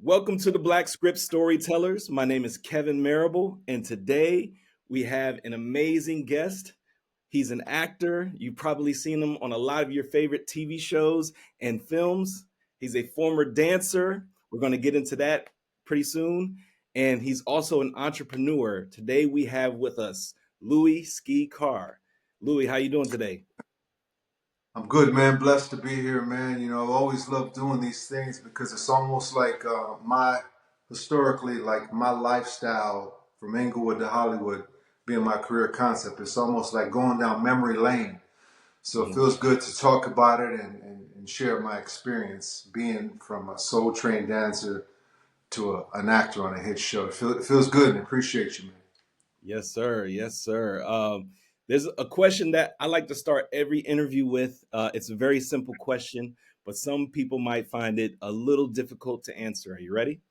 Welcome to the Black Script Storytellers. My name is Kevin Marable, and today we have an amazing guest. He's an actor. You've probably seen him on a lot of your favorite TV shows and films. He's a former dancer. We're going to get into that pretty soon. And he's also an entrepreneur. Today we have with us Louie Carr. Louie, how you doing today? I'm good, man. Blessed to be here, man. I've always loved doing these things because it's almost like historically, like my lifestyle from Inglewood to Hollywood being my career concept. It's almost like going down memory lane. So it feels good to talk about it and share my experience being from a soul trained dancer to an actor on a hit show. It feels good and appreciate you, man. Yes, sir. Yes, sir. There's a question that I like to start every interview with. It's a very simple question, but some people might find it a little difficult to answer. Are you ready?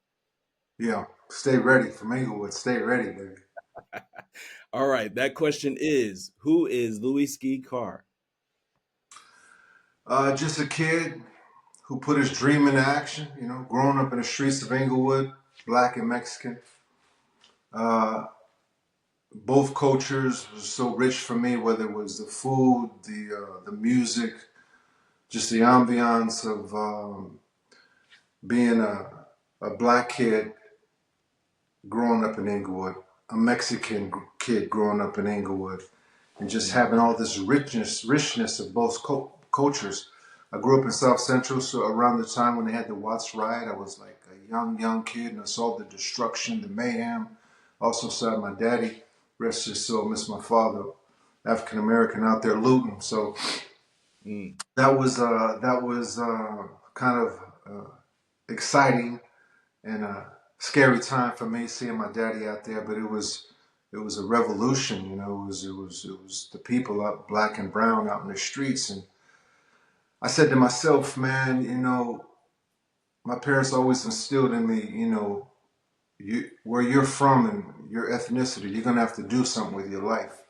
Yeah, stay ready from Inglewood. Stay ready, baby. All right. That question is, who is Louie Carr? Just a kid who put his dream into action, growing up in the streets of Inglewood, black and Mexican. Uh, both cultures were so rich for me, whether it was the food, the music, just the ambiance of being a black kid growing up in Inglewood, a Mexican kid growing up in Inglewood, and just having all this richness of both cultures. I grew up in South Central, so around the time when they had the Watts riot, I was like a young kid, and I saw the destruction, the mayhem. Also saw my daddy, rest his soul, miss my father, African American out there looting. So that was kind of exciting and a scary time for me seeing my daddy out there. But it was a revolution, it was the people up, black and brown, out in the streets. And I said to myself, man, my parents always instilled in me, where you're from and your ethnicity, you're gonna have to do something with your life.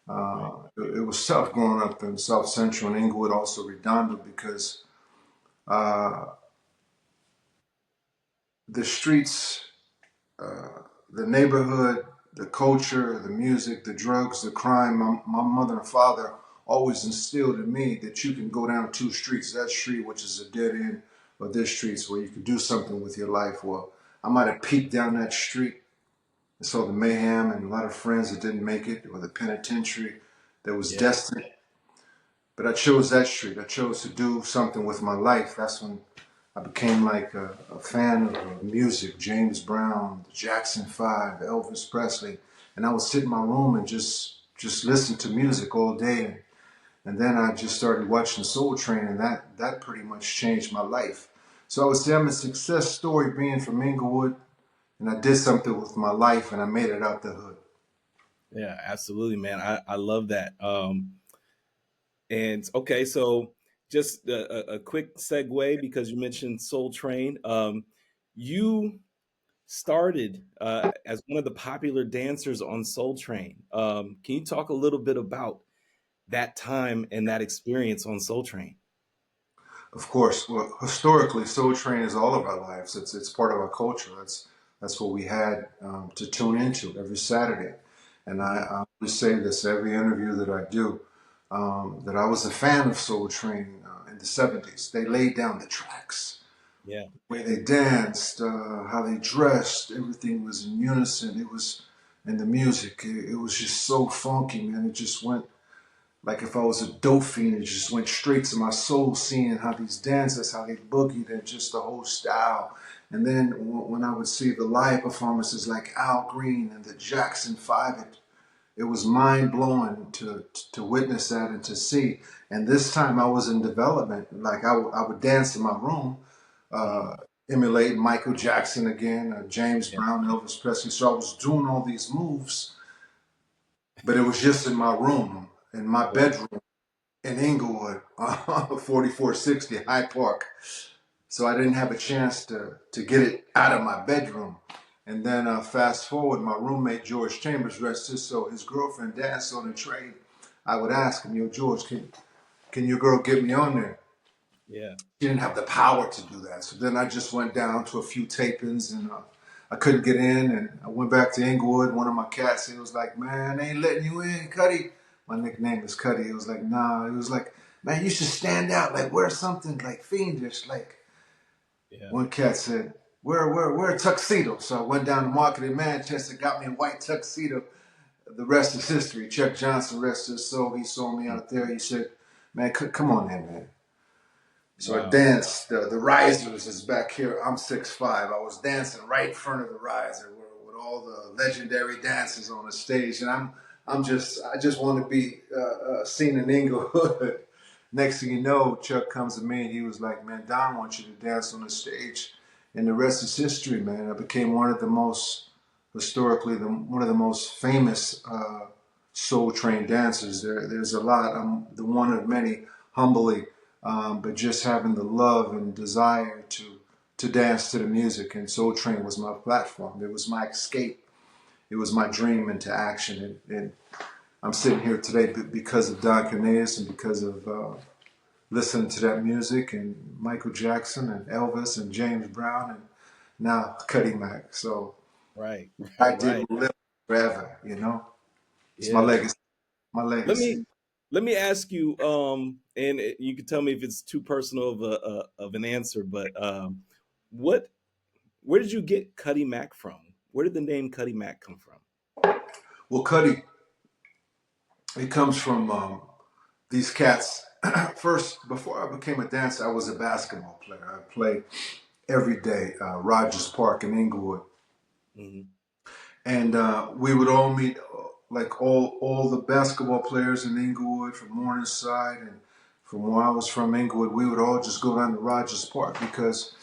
It was tough growing up in South Central and Inglewood, also Redondo, because uh, the streets, the neighborhood, the culture, the music, the drugs, the crime. My mother and father always instilled in me that you can go down two streets. That street, which is a dead end, or this street's where you could do something with your life. Well, I might have peeked down that street and saw the mayhem and a lot of friends that didn't make it, or the penitentiary that was destined. But I chose that street. I chose to do something with my life. That's when I became like a fan of music, James Brown, the Jackson 5, Elvis Presley. And I would sit in my room and just listen to music all day. And then I just started watching Soul Train, and that pretty much changed my life. So I would say I'm a success story being from Inglewood, and I did something with my life, and I made it out the hood. Yeah, absolutely, man. I love that. And okay, so just a quick segue because you mentioned Soul Train. You started as one of the popular dancers on Soul Train. Can you talk a little bit about that time and that experience on Soul Train? Of course, well, historically, Soul Train is all of our lives. It's part of our culture. That's what we had to tune into every Saturday. And I always say this every interview that I do, that I was a fan of Soul Train in the '70s. They laid down the tracks, Yeah. the way they danced, how they dressed. Everything was in unison. It was, and the music. It was just so funky, man. It just went like if I was a dope fiend, it just went straight to my soul, seeing how these dancers, how they boogied, and just the whole style. And then when I would see the live performances like Al Green and the Jackson 5, it was mind blowing to witness that and to see. And this time I was in development. Like I would dance in my room, uh, emulating Michael Jackson again, James Yeah. Brown, Elvis Presley. So I was doing all these moves, but it was just in my room, in my Right. bedroom in Inglewood, 4460 High Park. So I didn't have a chance to get it out of my bedroom. And then fast forward, my roommate George Chambers, rest his soul, his girlfriend danced on the train. I would ask him, "Yo, George, can your girl get me on there?" Yeah. She didn't have the power to do that. So then I just went down to a few tapings and I couldn't get in. And I went back to Inglewood. One of my cats, he was like, man, they ain't letting you in, Cuddy. My nickname is Cuddy. He was like, nah. He was like, man, you should stand out. Like, wear something like fiendish. Like, Yeah. one cat said, wear a tuxedo. So I went down to market in Manchester, got me a white tuxedo. The rest is history. Chuck Johnson, rest his soul. He saw me Mm. out there. He said, man, come on in, man. So I Wow. danced. The risers is back here. I'm 6'5". I was dancing right in front of the riser with all the legendary dancers on the stage, and I just want to be seen in Inglewood. Next thing you know, Chuck comes to me and he was like, "Man, Don wants you to dance on the stage," and the rest is history, man. I became one of the most historically one of the most famous soul train dancers. There's a lot. I'm the one of many, humbly. But just having the love and desire to dance to the music, and Soul Train was my platform. It was my escape. It was my dream into action. And I'm sitting here today because of Don Cornelius and because of listening to that music and Michael Jackson and Elvis and James Brown and now Cuddy Mack. So Right. I Right. did Right. live forever. It's my Yeah. legacy. My Let legacy. me let me ask you, and you can tell me if it's too personal of of an answer, but what where did you get Cuddy Mack from? Where did the name Cuddy Mack come from? Well, Cuddy, it comes from these cats. First, before I became a dancer, I was a basketball player. I played every day, Rogers Park in Inglewood, Hmm. and we would all meet, like all the basketball players in Inglewood from Morningside and from where I was from, Inglewood. We would all just go down to Rogers Park because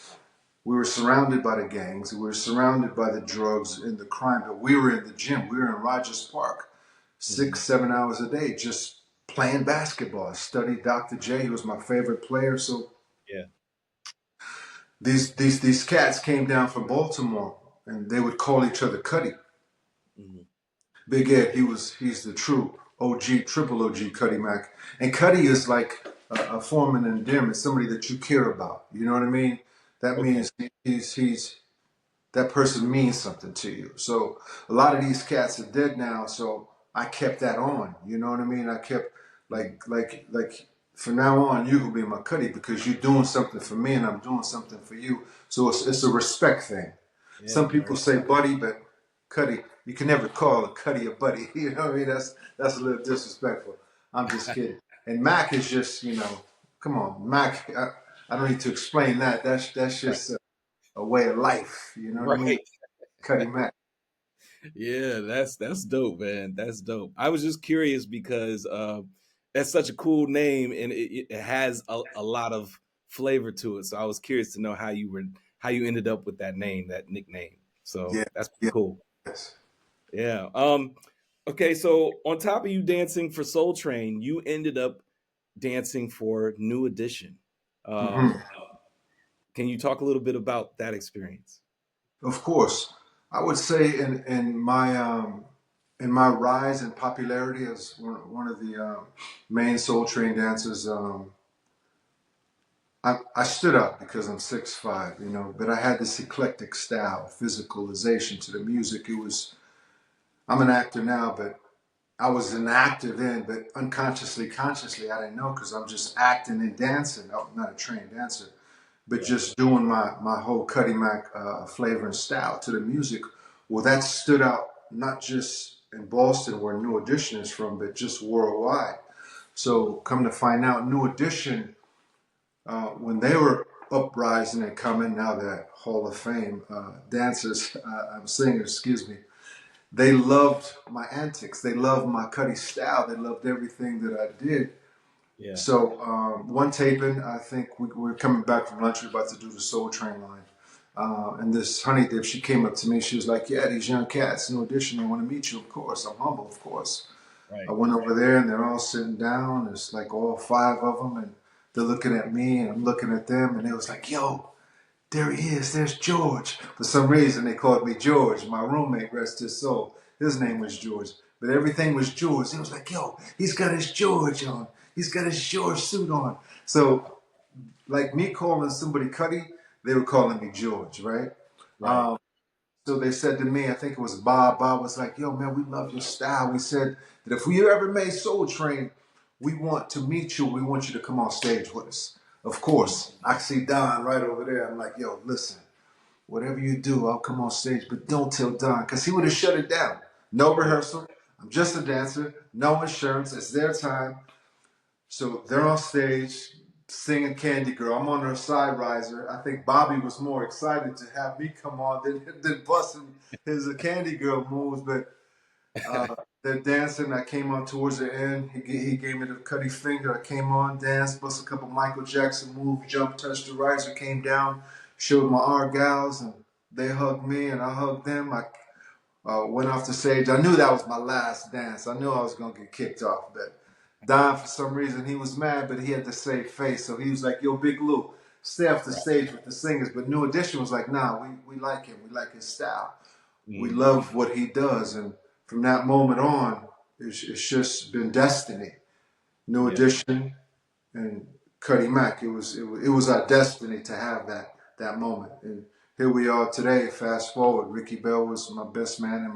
we were surrounded by the gangs, we were surrounded by the drugs and the crime. But we were in the gym. We were in Rogers Park, Hmm. 6, 7 hours a day, just playing basketball. I studied Dr. J. He was my favorite player. So Yeah. these cats came down from Baltimore, and they would call each other Cuddy. Hmm. Big Ed, he's the true OG, triple OG Cuddy Mack. And Cuddy is like a form of endearment, somebody that you care about. You know what I mean? That Okay. means he's that person means something to you. So a lot of these cats are dead now. So I kept that on. You know what I mean? I kept Hmm. like from now on, you will be my Cuddy because you're doing something for me and I'm doing something for you. So it's a respect thing. Yeah. Some people Very. say buddy, but Cuddy, you can never call a Cuddy a buddy. You know what I mean? That's a little disrespectful. I'm just kidding. And Mac is just, come on, Mac. I don't need to explain that. That's Right. just a way of life. You know what I mean? Right. Cuddy Mack. Yeah, that's dope, man. That's dope. I was just curious because that's such a cool name and it has a lot of flavor to it. So I was curious to know how you ended up with that name, that nickname. So Yeah, that's yeah, cool. yes. Yeah. Okay, so on top of you dancing for Soul Train, you ended up dancing for New Edition. Hmm. Can you talk a little bit about that experience? Of course, I would say in my rise in popularity as one of the main Soul Train dancers, I stood up because I'm 6'5", but I had this eclectic style, physicalization to the music. I'm an actor now, but I was an actor then, but unconsciously, consciously, I didn't know because I'm just acting and dancing. I'm not a trained dancer. But Yeah. just doing my whole Cuddy Mack flavor and style to the music, well, that stood out not just in Boston where New Edition is from, but just worldwide. So come to find out, New Edition, when they were uprising and coming, now they're Hall of Fame dancers, singers, excuse me, they loved my antics. They loved my Cuddy style. They loved everything that I did. Yeah. So one taping, I think we're coming back from lunch. We're about to do the Soul Train line. And this honey dip, she came up to me. She was like, yeah, these young cats, New Edition, they want to meet you, of course. I'm humble, of course. I Right. went over there and they're all sitting down. It's like all five of them. And they're looking at me and I'm looking at them. And they was like, yo, there he is. There's George. For some reason, they called me George. My roommate, rest his soul, his name was George. But everything was George. It was like, yo, he's got his George on. He's got his George suit on. So like me calling somebody Cuddy, they were calling me George, right? Right. So they said to me, I think it was Bob. Bob was like, "Yo, man, we love your style. We said that if we ever made Soul Train, we want to meet you. We want you to come on stage with us." Of course, I see Don right over there. I'm like, "Yo, listen, whatever you do, I'll come on stage, but don't tell Don, because he would have shut it down. No Yeah. rehearsal. I'm just a dancer. No insurance. It's their time." So they're on stage singing Candy Girl. I'm on their side riser. I think Bobby was more excited to have me come on than busting his Candy Girl moves. But they're dancing. I came on towards the end. He gave me the Cuddy finger. I came on, danced, bust a couple Michael Jackson moves, jumped, touched the riser, came down, showed my argals, and they hugged me and I hugged them. I went off the stage. I knew that was my last dance. I knew I was going to get kicked off. But Don, for some reason, he was mad, but he had to save face. So he was like, "Yo, Big Lou, stay off the stage with the singers." But New Edition was like, "Nah, we like him. We like his style. We Mm. love what he does." And from that moment on, it's just been destiny. New Yeah. Edition and Cuddy Mack. It was our destiny to have that moment. And here we are today. Fast forward, Ricky Bell was my best man in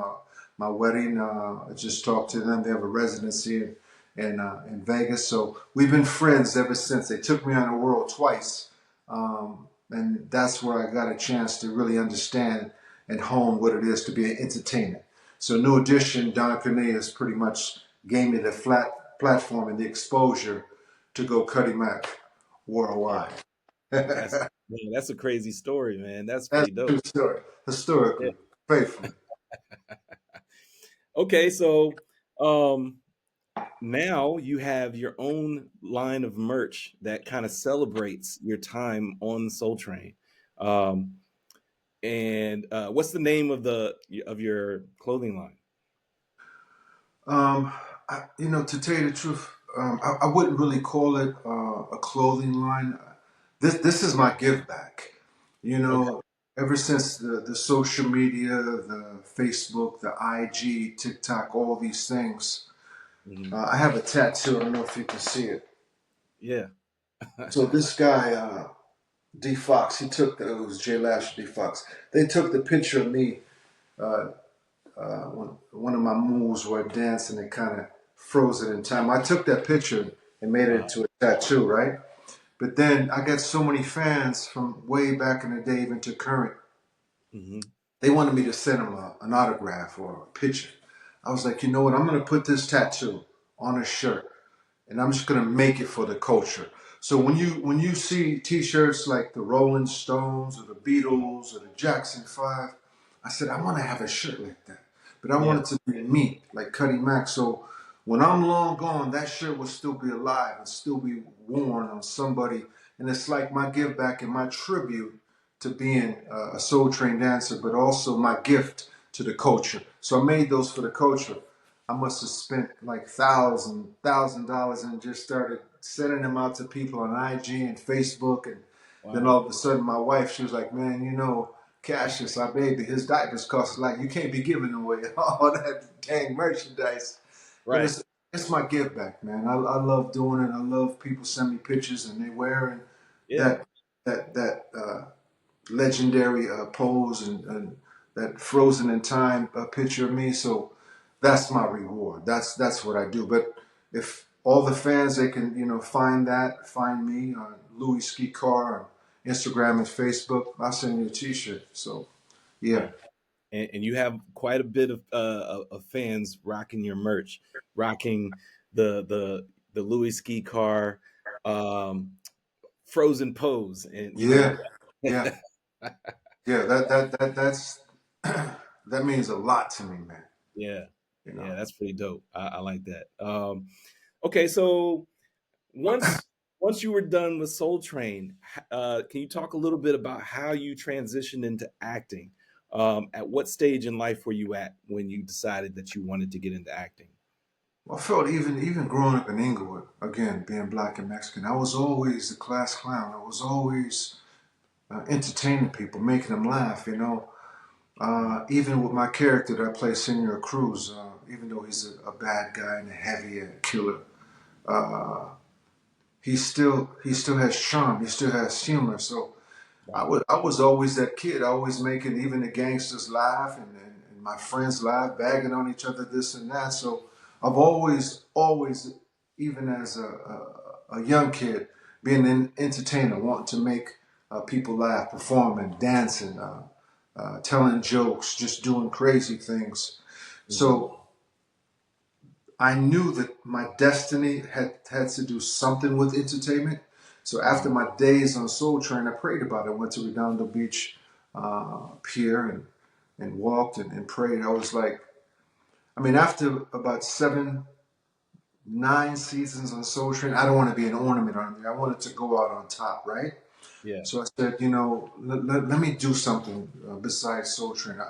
my wedding. I just talked to them. They have a residency in Vegas, so we've been friends ever since. They took me on the world twice, and that's where I got a chance to really understand and hone what it is to be an entertainer. So New Edition, Don Cornelius pretty much gave me the flat platform and the exposure to go Cuddy Mack Yeah. worldwide. That's That's man, that's a crazy story, man. That's a pretty dope. true story. Yeah. Historically, faithfully. Okay, so um now you have your own line of merch that kind of celebrates your time on Soul Train. Um, and what's the name of your clothing line? Um, to tell you the truth, I wouldn't really call it a clothing line. This is my give back. You Okay. know, ever since the social media, the Facebook, the IG, TikTok, all these things, Hmm. I have a tattoo. I don't know if you can see it. Yeah. So this guy, D Fox, it was Jay Lash, D Fox. They took the picture of me uh, one of my moves where I danced and it kind of froze it in time. I took that picture and made it Uh, into a tattoo, right? But then I got so many fans from way back in the day, even to current. hmm. They wanted me to send them an autograph or a picture. I was like, you know what? I'm going to put this tattoo on a shirt and I'm just gonna make it for the culture. So when you see T-shirts like the Rolling Stones or the Beatles or the Jackson Five, I said I want to have a shirt like that, but I want Yeah. it to be me, like Cuddy Mack. So when I'm long gone, that shirt will still be alive and still be worn on somebody, and it's like my give back and my tribute to being a Soul Train dancer, but also my gift to the culture. So I made those for the culture. I must have spent like $1,000 and just started sending them out to people on IG and Facebook. And then Wow. all of a sudden, my wife, she was like, "Man, Cassius, our baby, his diapers cost like you can't be giving away all that dang merchandise." But Right. it's my give back, man. I love doing it. I love people send me pictures and they wearing Yeah. that that legendary pose and that frozen in time picture of me. So that's my reward. That's what I do. But if all the fans they can find me on Louie Ski Carr on Instagram and Facebook, I'll send you a T-shirt. So yeah, Yeah. And you have quite a bit of fans rocking your merch, rocking the Louis Ski Car frozen pose, and yeah, yeah, yeah. That's that means a lot to me, man. yeah, You know. yeah, that's pretty dope. I like that. Okay, so once once you were done with Soul Train, can you talk a little bit about how you transitioned into acting? At what stage in life were you at when you decided that you wanted to get into acting? I felt even growing up in Inglewood, again being black and Mexican, I was always the class clown. I was always entertaining people, making them laugh. Even with my character that I play, Senor Cruz, even though he's a bad guy and a heavy killer, uh, he still has charm. He still has humor. So Right. I was always that kid, always making even the gangsters laugh and my friends laugh, bagging on each other, this and that. So I've always, even as a young kid, being an entertainer, wanting to make people laugh, performing, dancing, telling jokes, just doing crazy things. Hmm. So I knew that my destiny had to do something with entertainment. So after Hmm. my days on Soul Train, I prayed about it. I went to Redondo Beach Pier and walked and prayed. I was like, I mean, after about 7, 9 seasons on Soul Train, I don't want to be an ornament on there. I wanted to go out on top, right? Yeah. So I said, let me do something besides Soul Train.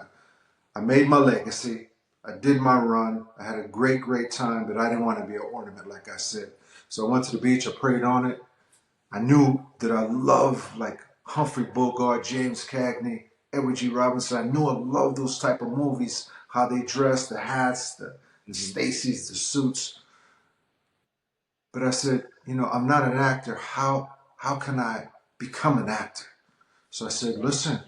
I made my legacy. I did my run. I had a great time, but I didn't want to be an ornament, like I said. So I went to the beach. I prayed on it. I knew that I love like Humphrey Bogart, James Cagney, Edward G. Robinson. I knew I loved those type of movies, how they dress, the hats, the Hmm. Stacys, the suits. But I said, I'm not an actor. How can I become an actor? So I said, Right. listen,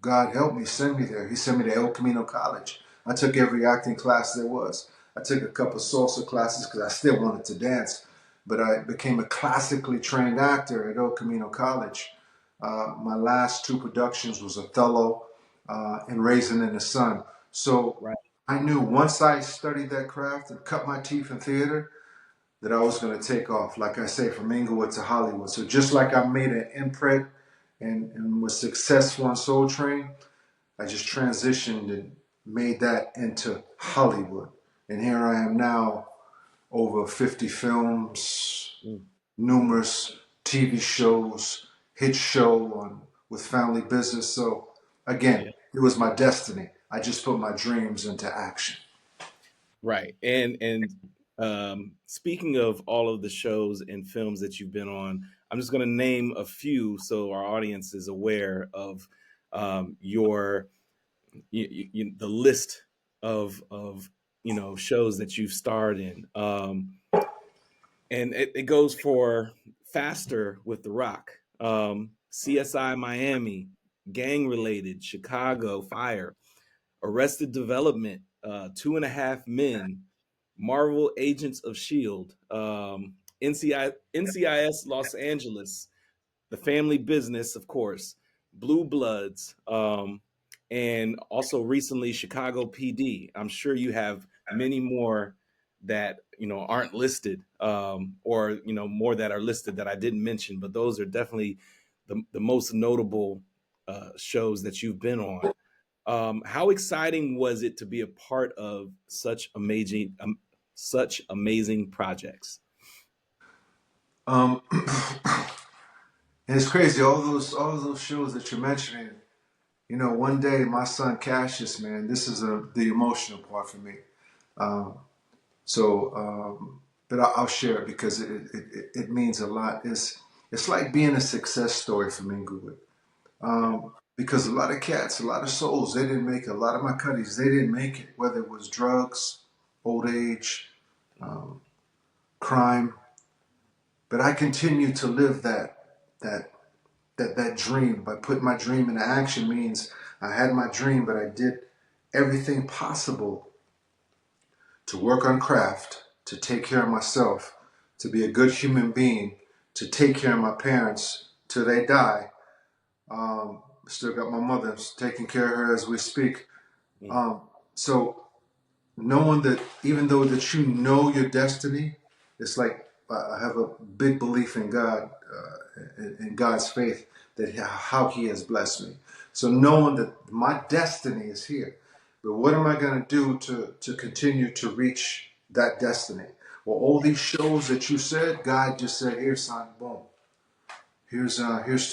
God help me, send me there. He sent me to El Camino College. I took every acting class there was. I took a couple salsa classes because I still wanted to dance, but I became a classically trained actor at El Camino College. My last two productions was Othello and Raisin in the Sun. So Right. I knew once I studied that craft and cut my teeth in theater that I was going to take off, like I say, from Inglewood to Hollywood. So just like I made an imprint and was successful on Soul Train, I just transitioned and made that into Hollywood. And here I am now, over 50 films, Mm. numerous TV shows, hit show on with Family Business. So again, Yeah. it was my destiny. I just put my dreams into action. Right. And speaking of all of the shows and films that you've been on, I'm just going to name a few so our audience is aware of your the list of shows that you've starred in. And it goes for Faster with The Rock, CSI Miami, Gang Related, Chicago Fire, Arrested Development, Two and a Half Men, Marvel Agents of Shield, NCIS Los Angeles, The Family Business, of course, Blue Bloods, and also recently Chicago PD. I'm sure you have many more that aren't listed, or more that are listed that I didn't mention, but those are definitely the most notable shows that you've been on. How exciting was it to be a part of such amazing projects? Um, and it's crazy, all those shows that you're mentioning. One day my son Cassius, man, this is the emotional part for me. Um, but I'll share it because it means a lot. It's like being a success story for Inglewood. Yeah. Because a lot of cats, a lot of souls, they didn't make it. A lot of my cutties, they didn't make it, whether it was drugs, old age, Mhm. um, crime. But I continue to live that that dream. By putting my dream into action means I had my dream, but I did everything possible to work on craft, to take care of myself, to be a good human being, to take care of my parents till they die. Still got my mother, taking care of her as we speak. Mm. Um, so knowing that even though that your destiny, it's like I have a big belief in God, in God's faith, that how He has blessed me. So knowing that my destiny is here, but what am I going to do to continue to reach that destiny? Well, all these shows that you said, God just said, "Here, son, boom. Here's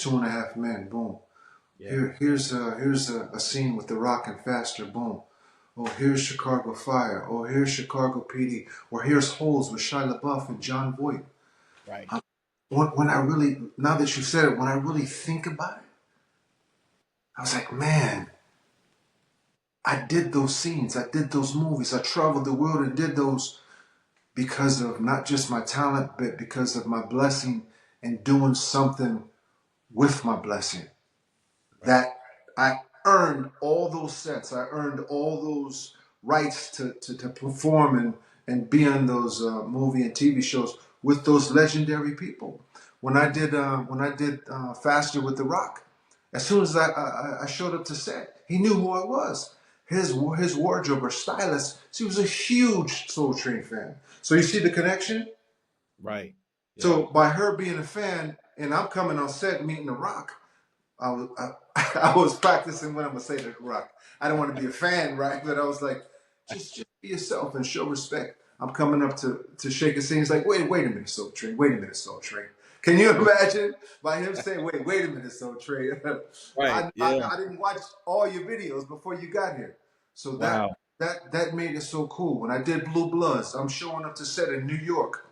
Two and a Half Men, boom. Yeah. Here's a scene with The Rock and Faster, boom. Oh, here's Chicago Fire. Oh, here's Chicago PD. Or here's Holes with Shia LaBeouf and John Voight." Right. When I really, now that you said it, when I really think about it, I was like, man, I did those scenes. I did those movies. I traveled the world and did those. because of not just my talent, but because of my blessing and doing something with my blessing. Right. That I earned all those sets. I earned all those rights to perform and be on those movie and TV shows with those legendary people. When I did Faster with The Rock, as soon as I showed up to set, he knew who I was. His wardrobe or stylist, so he was a huge Soul Train fan. So you see the connection? Right. Yeah. So by her being a fan and I'm coming on set meeting The Rock, I was I was practicing what I'm gonna say to Rock. I don't want to be a fan, right? But I was like, just be yourself and show respect. I'm coming up to shake his hand. He's like, wait a minute, Soul Train. Wait a minute, Soul Train. Can you imagine by him saying, wait a minute, Soul Train? Right. Yeah. I didn't watch all your videos before you got here. So Wow. that made it so cool. When I did Blue Bloods, I'm showing up to set in New York.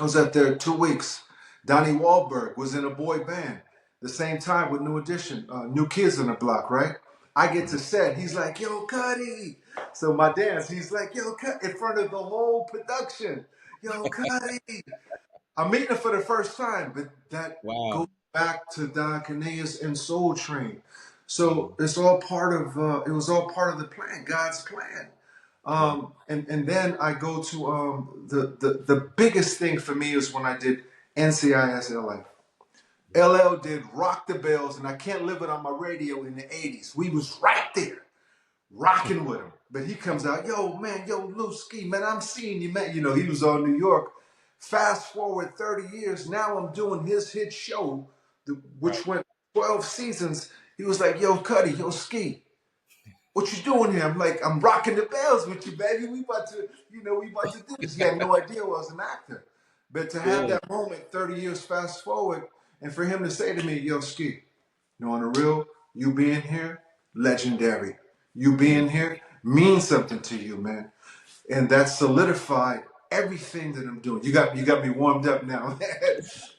I was up there 2 weeks. Donnie Wahlberg was in a boy band the same time with New Edition, New Kids on the Block, right? I get to set. He's like, yo, Cuddy. So my dance, he's like, yo, Cuddy, in front of the whole production. Yo, Cuddy. I'm meeting him for the first time, but that Wow. goes back to Don Canellas and Soul Train. Mhm. So it's all part of, it was all part of the plan, God's plan. Right. And then I go to the biggest thing for me is when I did NCIS LA. LL did Rock the Bells, and I Can't Live It on My Radio in the 80s. We was right there, rocking with him. But he comes out, yo, man, yo, Lou Ski, man, I'm seeing you, man. You know, he was on New York. Fast forward 30 years, now I'm doing his hit show, Right. which went 12 seasons. He was like, yo, Cuddy, yo, Ski, what you doing here? I'm like, I'm rocking the bells with you, baby. We about to do this. He had no idea I was an actor. But to have Yeah. that moment 30 years fast forward, and for him to say to me, yo, Ski, you know, on the real, you being here, legendary. You Yeah. being here means something to you, man. And that solidified everything that I'm doing. You got me warmed up now.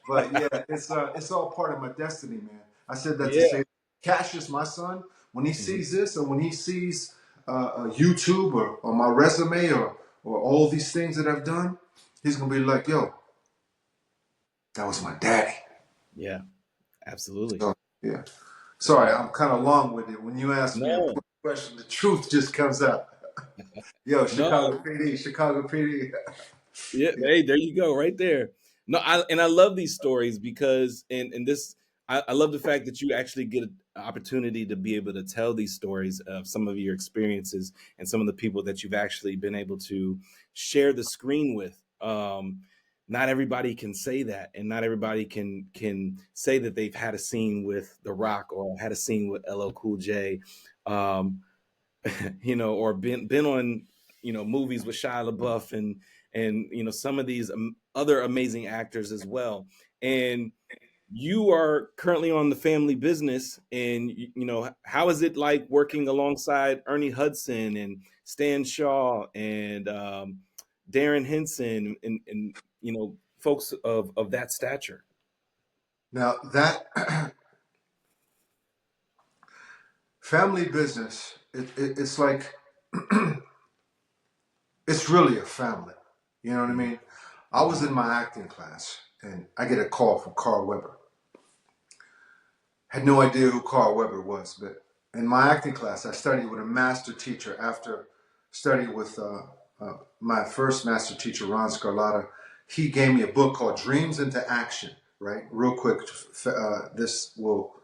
But yeah, it's all part of my destiny, man. I said that to Yeah. say Cassius, my son, when he Mhm. sees this, or when he sees YouTube or my resume or all these things that I've done, he's gonna be like, yo, that was my daddy. Yeah. Absolutely. So yeah. Sorry, I'm kind of long with it. When you ask me a No. question, the truth just comes out. Yo, No. Chicago PD. Yeah, Yeah. hey, there you go, right there. No, I love these stories because and this I love the fact that you actually get an opportunity to be able to tell these stories of some of your experiences and some of the people that you've actually been able to share the screen with. Not everybody can say that, and not everybody can say that they've had a scene with The Rock or had a scene with LL Cool J. Um, or been on, movies with Shia LaBeouf and some of these other amazing actors as well. And you are currently on The Family Business, and how is it like working alongside Ernie Hudson and Stan Shaw and Darren Henson and folks of that stature? Now that family business, it's like it's really a family. You know what I Mhm. mean? I was Mhm. in my acting class and I get a call from Carl Weber. Had no idea who Carl Weber was, but in my acting class, I studied with a master teacher after studying with my first master teacher, Ron Scarlatta. He gave me a book called Dreams into Action, right? Real quick, this will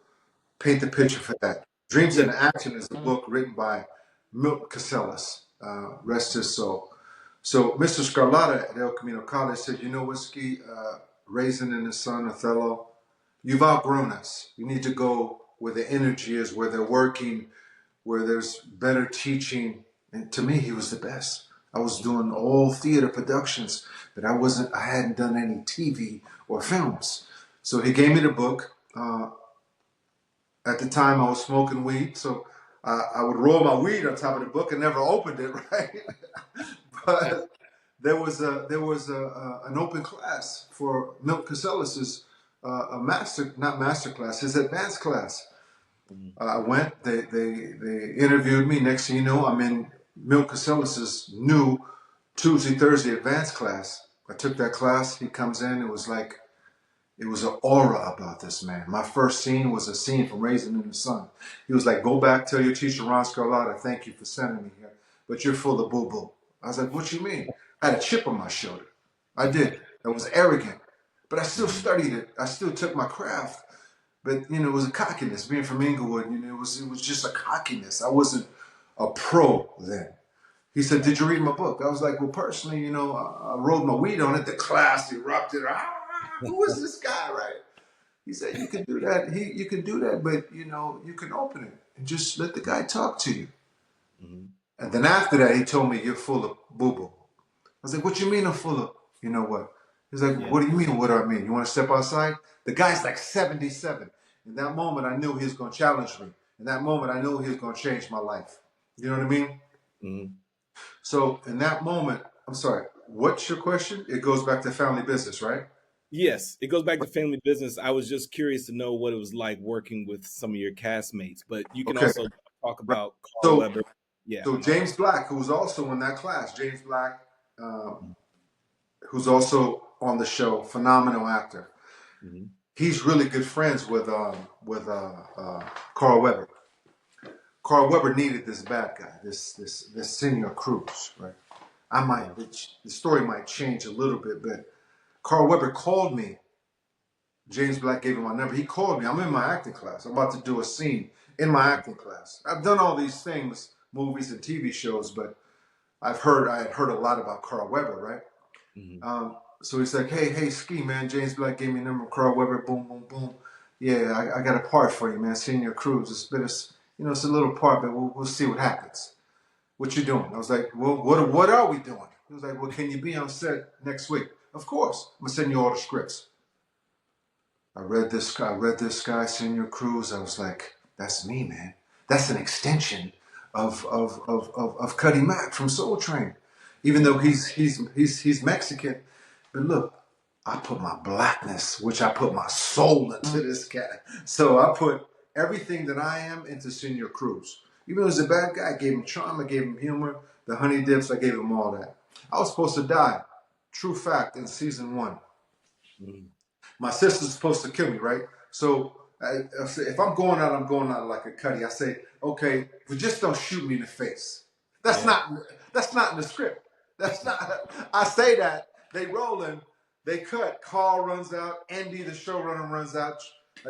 paint the picture for that. Dreams Yeah. into Action is a book written by Milt Casellas, rest his soul. So Mr. Scarlatta at El Camino College said, you know what, Ski, Raisin and his son, Othello, you've outgrown us. You need to go where the energy is, where they're working, where there's better teaching. And to me, he was the best. I was doing all theater productions, but I hadn't done any TV or films. So he gave me the book. At the time, I was smoking weed, so I would roll my weed on top of the book and never opened it, right? But there was an open class for Milt Casellas's a master, not master class, his advanced class. Mhm. I went. They interviewed me. Next thing you know, I'm in Milt Casellas's new Tuesday, Thursday advanced class. I took that class. He comes in. It was like, it was an aura about this man. My first scene was a scene from Raisin in the Sun. He was like, go back, tell your teacher, Ron Scarlotta, thank you for sending me here, but you're full of boo-boo. I was like, what you mean? I had a chip on my shoulder. I did. I was arrogant, but I still studied it. I still took my craft. But, you know, it was a cockiness. Being from Inglewood, you know, it was just a cockiness. I wasn't a pro then. He said, did you read my book? I was like, well, personally, you know, I rolled my weed on it. The class erupted. Who is this guy, right? He said, you can do that. You can do that, but, you know, you can open it and just let the guy talk to you. Mm-hmm. And then after that, he told me, you're full of boo-boo. I was like, what you mean I'm full of, you know what? He's like, Yeah. what do you mean, what do I mean? You want to step outside? The guy's like 77. In that moment, I knew he was going to challenge me. In that moment, I knew he was going to change my life. You know what I mean? Mm-hmm. So in that moment, I'm sorry, what's your question? It goes back to family business, right? Yes, it goes back to family business. I was just curious to know what it was like working with some of your castmates, but you can Okay. also talk Right. about Carl So, Weber. Yeah. so James Black, who was also in that class, James Black, who's also on the show, phenomenal actor. Mm-hmm. He's really good friends with Carl Weber. Carl Weber needed this bad guy, this Senior Cruz, right? Yeah. The story might change a little bit, but Carl Weber called me. James Black gave him my number. He called me. I'm in my acting class. I'm about to do a scene in my acting class. I've done all these things, movies and TV shows, but I had heard a lot about Carl Weber, right? Mm-hmm. So he's like, hey, Ski, man, James Black gave me a number, Carl Weber, boom, boom, boom. Yeah, I got a part for you, man, Senior Cruz. It's a little part, but we'll see what happens. What you doing? I was like, well, what are we doing? He was like, well, can you be on set next week? Of course. I'm going to send you all the scripts. I read this guy, Senior Cruz. I was like, that's me, man. That's an extension of Cuddy Mack from Soul Train. Even though he's Mexican. But look, I put my blackness, which I put my soul into this guy. So I put everything that I am into Senior Cruz. Even though he's a bad guy, I gave him charm, I gave him humor, the honey dips, I gave him all that. I was supposed to die. True fact in season 1. Mm-hmm. My sister's supposed to kill me, right? So if I'm going out like a Cuddy. I say, okay, but just don't shoot me in the face. That's Yeah. not that's not in the script. That's not. I say that they rolling, they cut. Carl runs out. Andy, the showrunner, runs out.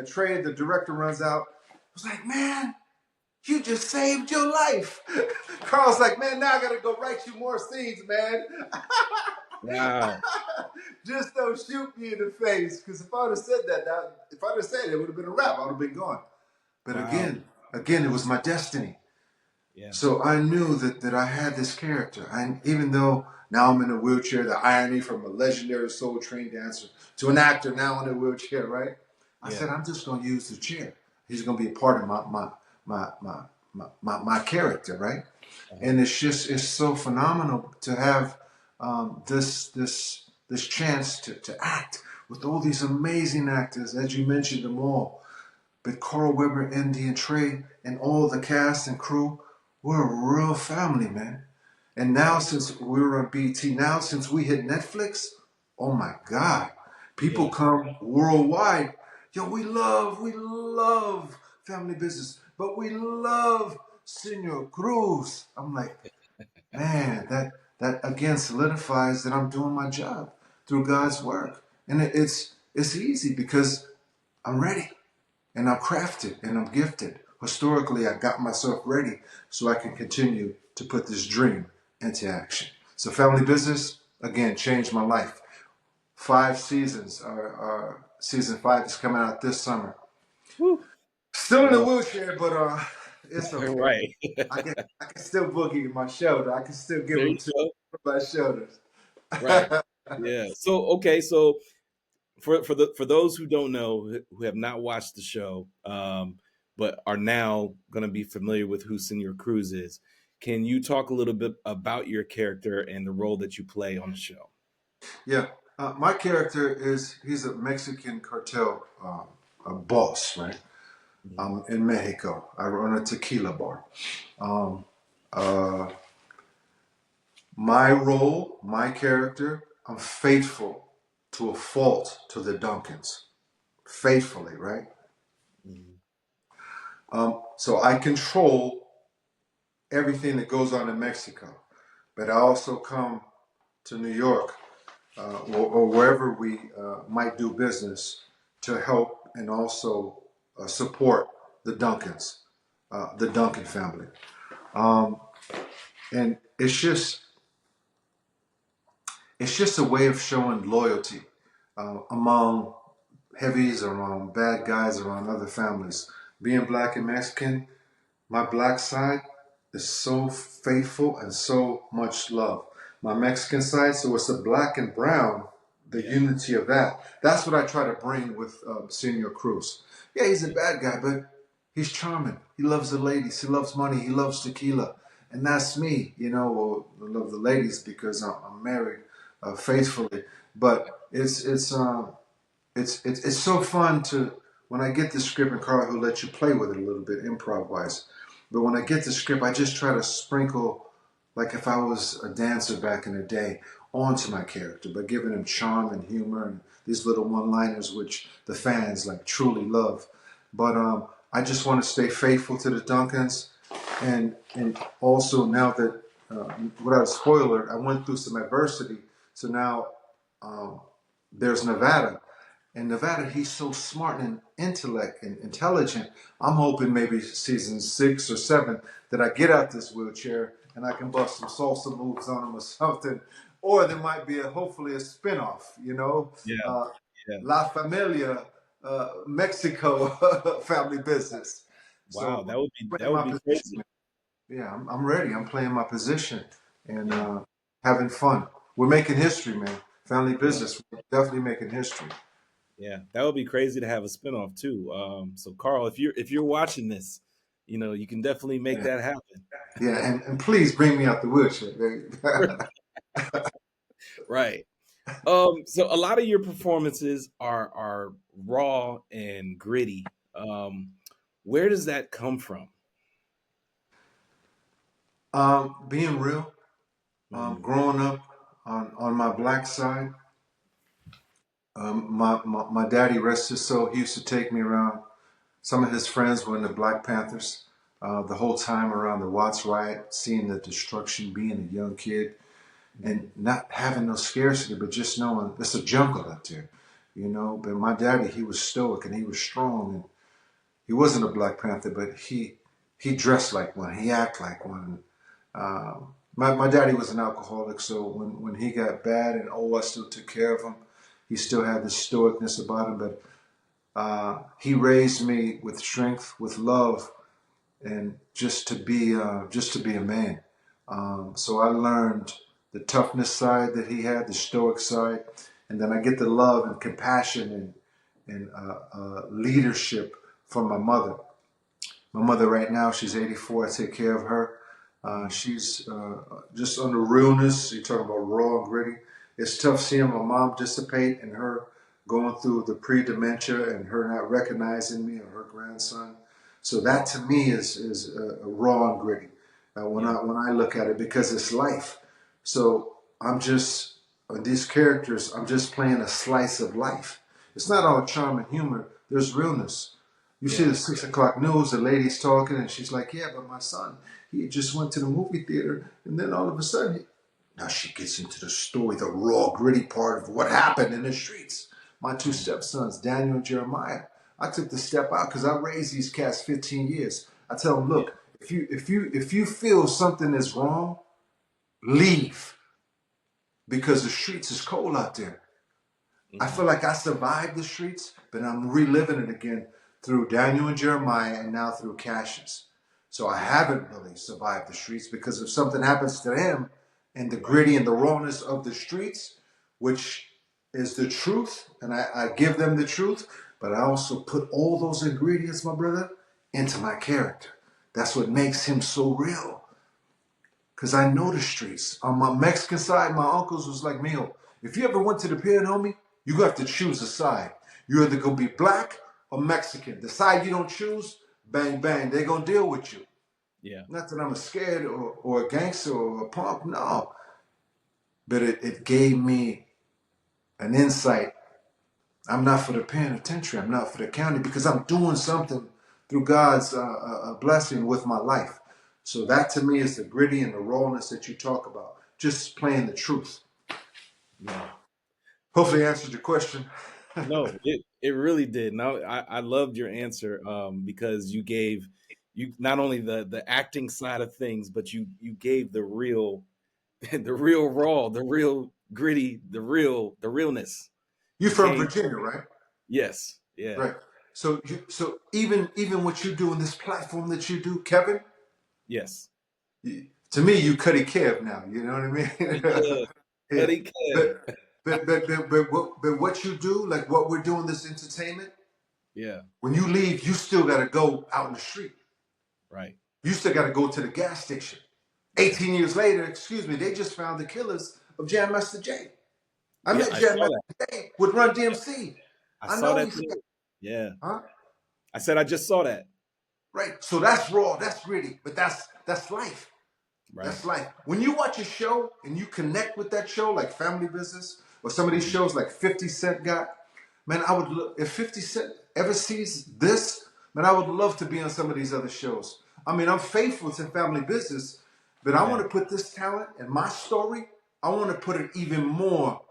Trey, the director, runs out. I was like, man, you just saved your life. Carl's like, man, now I gotta go write you more scenes, man. Wow. Just don't shoot me in the face. Because if I would have said that, if I'd have said it, it would have been a wrap. I would have been gone. But Wow. again, it was my destiny. Yeah. So I knew that I had this character. Even though now I'm in a wheelchair, the irony from a legendary Soul Train dancer to an actor now in a wheelchair, right? I Yeah. said, I'm just going to use the chair. He's going to be a part of my character, right? Uh-huh. And it's so phenomenal to have this chance to act with all these amazing actors, as you mentioned them all. But Carl Weber, Andy, and Trey, and all the cast and crew, we're a real family, man. And now since we're on BT, now since we hit Netflix, oh my God, people Yeah. come worldwide. Yo, we love family business, but we love Senor Cruz. I'm like, man, that again solidifies that I'm doing my job through God's work, and it's easy because I'm ready and I'm crafted and I'm gifted. Historically, I got myself ready so I can continue to put this dream into action. So, family business again changed my life. 5 seasons. Season 5 is coming out this summer. Whew. Still in a Well, wheelchair, but it's okay. right. I can still boogie in my shoulder. I can still give There them you to go. my shoulders. Right. Yeah. So okay. So for those who don't know, who have not watched the show, but are now going to be familiar with who Senor Cruz is, can you talk a little bit about your character and the role that you play on the show? Yeah, my character he's a Mexican cartel a boss, right? Mhm. In Mexico. I run a tequila bar. Um, uh, My role, my character, I'm faithful to a fault to the Duncans. Faithfully, right? Mhm. So I control everything that goes on in Mexico, but I also come to New York or wherever we might do business to help and also support the Duncans, the Duncan family. Um, and it's just a way of showing loyalty among heavies, around bad guys, around other families. Being black and Mexican, my black side is so faithful and so much love. My Mexican side, so it's a black and brown, the Yeah. unity of that. That's what I try to bring with Senor Cruz. Yeah, he's a Yeah. bad guy, but he's charming. He loves the ladies. He loves money. He loves tequila. And that's me, Well, I love the ladies because I'm married faithfully. But it's so fun to when I get the script, and Carl will let you play with it a little bit improv wise. But when I get the script, I just try to sprinkle, like if I was a dancer back in the day, onto my character by giving him charm and humor and these little one-liners which the fans like truly love. But I just want to stay faithful to the Duncans, and also now that without a spoiler, I went through some adversity, so now um, there's Nevada. And Nevada, he's so smart and intellect and intelligent. I'm hoping maybe season 6 or 7 that I get out this wheelchair and I can bust some salsa moves on him or something. Or there might be hopefully a spinoff, Yeah. uh, Yeah. La Familia, Mexico family business. Wow, So that playing would my be position. crazy. Yeah, I'm ready. I'm playing my position and Yeah. having fun. We're making history, man. Family Yeah. business. We're definitely making history. Yeah. That would be crazy to have a spinoff too. So Carl, if you're watching this, you can definitely make Yeah, that happen. yeah, and please bring me out the wheelchair, baby. Right. So a lot of your performances are raw and gritty. Where does that come from? Being real, Mhm. growing up on my black side, my daddy, rest his soul, he used to take me around. Some of his friends were in the Black Panthers. The whole time around the Watts riot, seeing the destruction, being a young kid, and Mhm. not having no scarcity, but just knowing it's a jungle out there. But my daddy, he was stoic and he was strong, and he wasn't a Black Panther, but he dressed like one, he acted like one. My daddy was an alcoholic, so when he got bad and I still took care of him. He still had this stoicness about him, but he raised me with strength, with love, and just to be a man. So I learned the toughness side that he had, the stoic side, and then I get the love and compassion and leadership from my mother. My mother right now, she's 84. I take care of her. Mhm. She's just on the realness. You're talking about raw and gritty. It's tough seeing my mom dissipate and her going through the pre-dementia and her not recognizing me or her grandson. So that to me is raw and gritty when I Yeah. when I look at it because it's life. So I'm just these characters. I'm just playing a slice of life. It's not all charm and humor. There's realness. You see Yeah. the 6 o'clock news, the lady's talking, and she's like, yeah, but my son, he just went to the movie theater, and then all of a sudden, now she gets into the story, the raw, gritty part of what happened in the streets. My two Mhm. stepsons, Daniel and Jeremiah, I took the step out because I raised these cats 15 years. I tell them, Yeah. look, if you feel something is wrong, leave because the streets is cold out there. I feel Mhm. like I survived the streets, but I'm reliving it again through Daniel and Jeremiah and now through Cassius. So I haven't really survived the streets because if something happens to them and the Right. gritty and the rawness of the streets, which is the truth, and I give them the truth, but I also put all those ingredients, my brother, into my character. That's what makes him so real. Because I know the streets. On my Mexican side, my uncles was like, Mijo, if you ever went to the pier, homie, you have to choose a side. You're either going to be black or Mexican. The side you don't choose, bang, bang, they're going to deal with you. Yeah. Not that I'm scared or a gangster or a punk, no. but it gave me an insight. I'm not for the penitentiary. I'm not for the county because I'm doing something through God's blessing with my life. So that to me is the gritty and the rawness that you talk about. Just playing the truth. Yeah. Hopefully, I answered your question. No, it really did. No, I loved your answer, because you gave you not only the acting side of things, but you gave the real the real raw, the real gritty, the realness. You're You from came, Virginia, right? yes, yeah, Right. So even what you do in this platform that you do, Kevin, yes. to me, you Cuddy Kev now. You know what I Cuddy mean? Kev, Yeah. Cuddy Kev. But but what you do, like what we're doing, this entertainment. Yeah, When you leave, you still got to go out in the street. right. You still got to go to the gas station. Yeah, 18 years later, excuse me, they just found the killers of Jam Master Jay. I yeah. met I Jam saw Master that. Jay with Run DMC. I I saw know that these guys, too. Yeah, huh? I said I just saw that. Right. So that's raw, that's gritty, but that's life. Right. That's life. When you watch a show and you connect with that show, like Family Business, or some of these Mhm. shows like 50 Cent got, man, I would look, if 50 Cent ever sees this, man, I would love to be on some of these other shows. I mean, I'm faithful to Family Business, but I want Yeah, to put this talent and my story, I want to put it even more,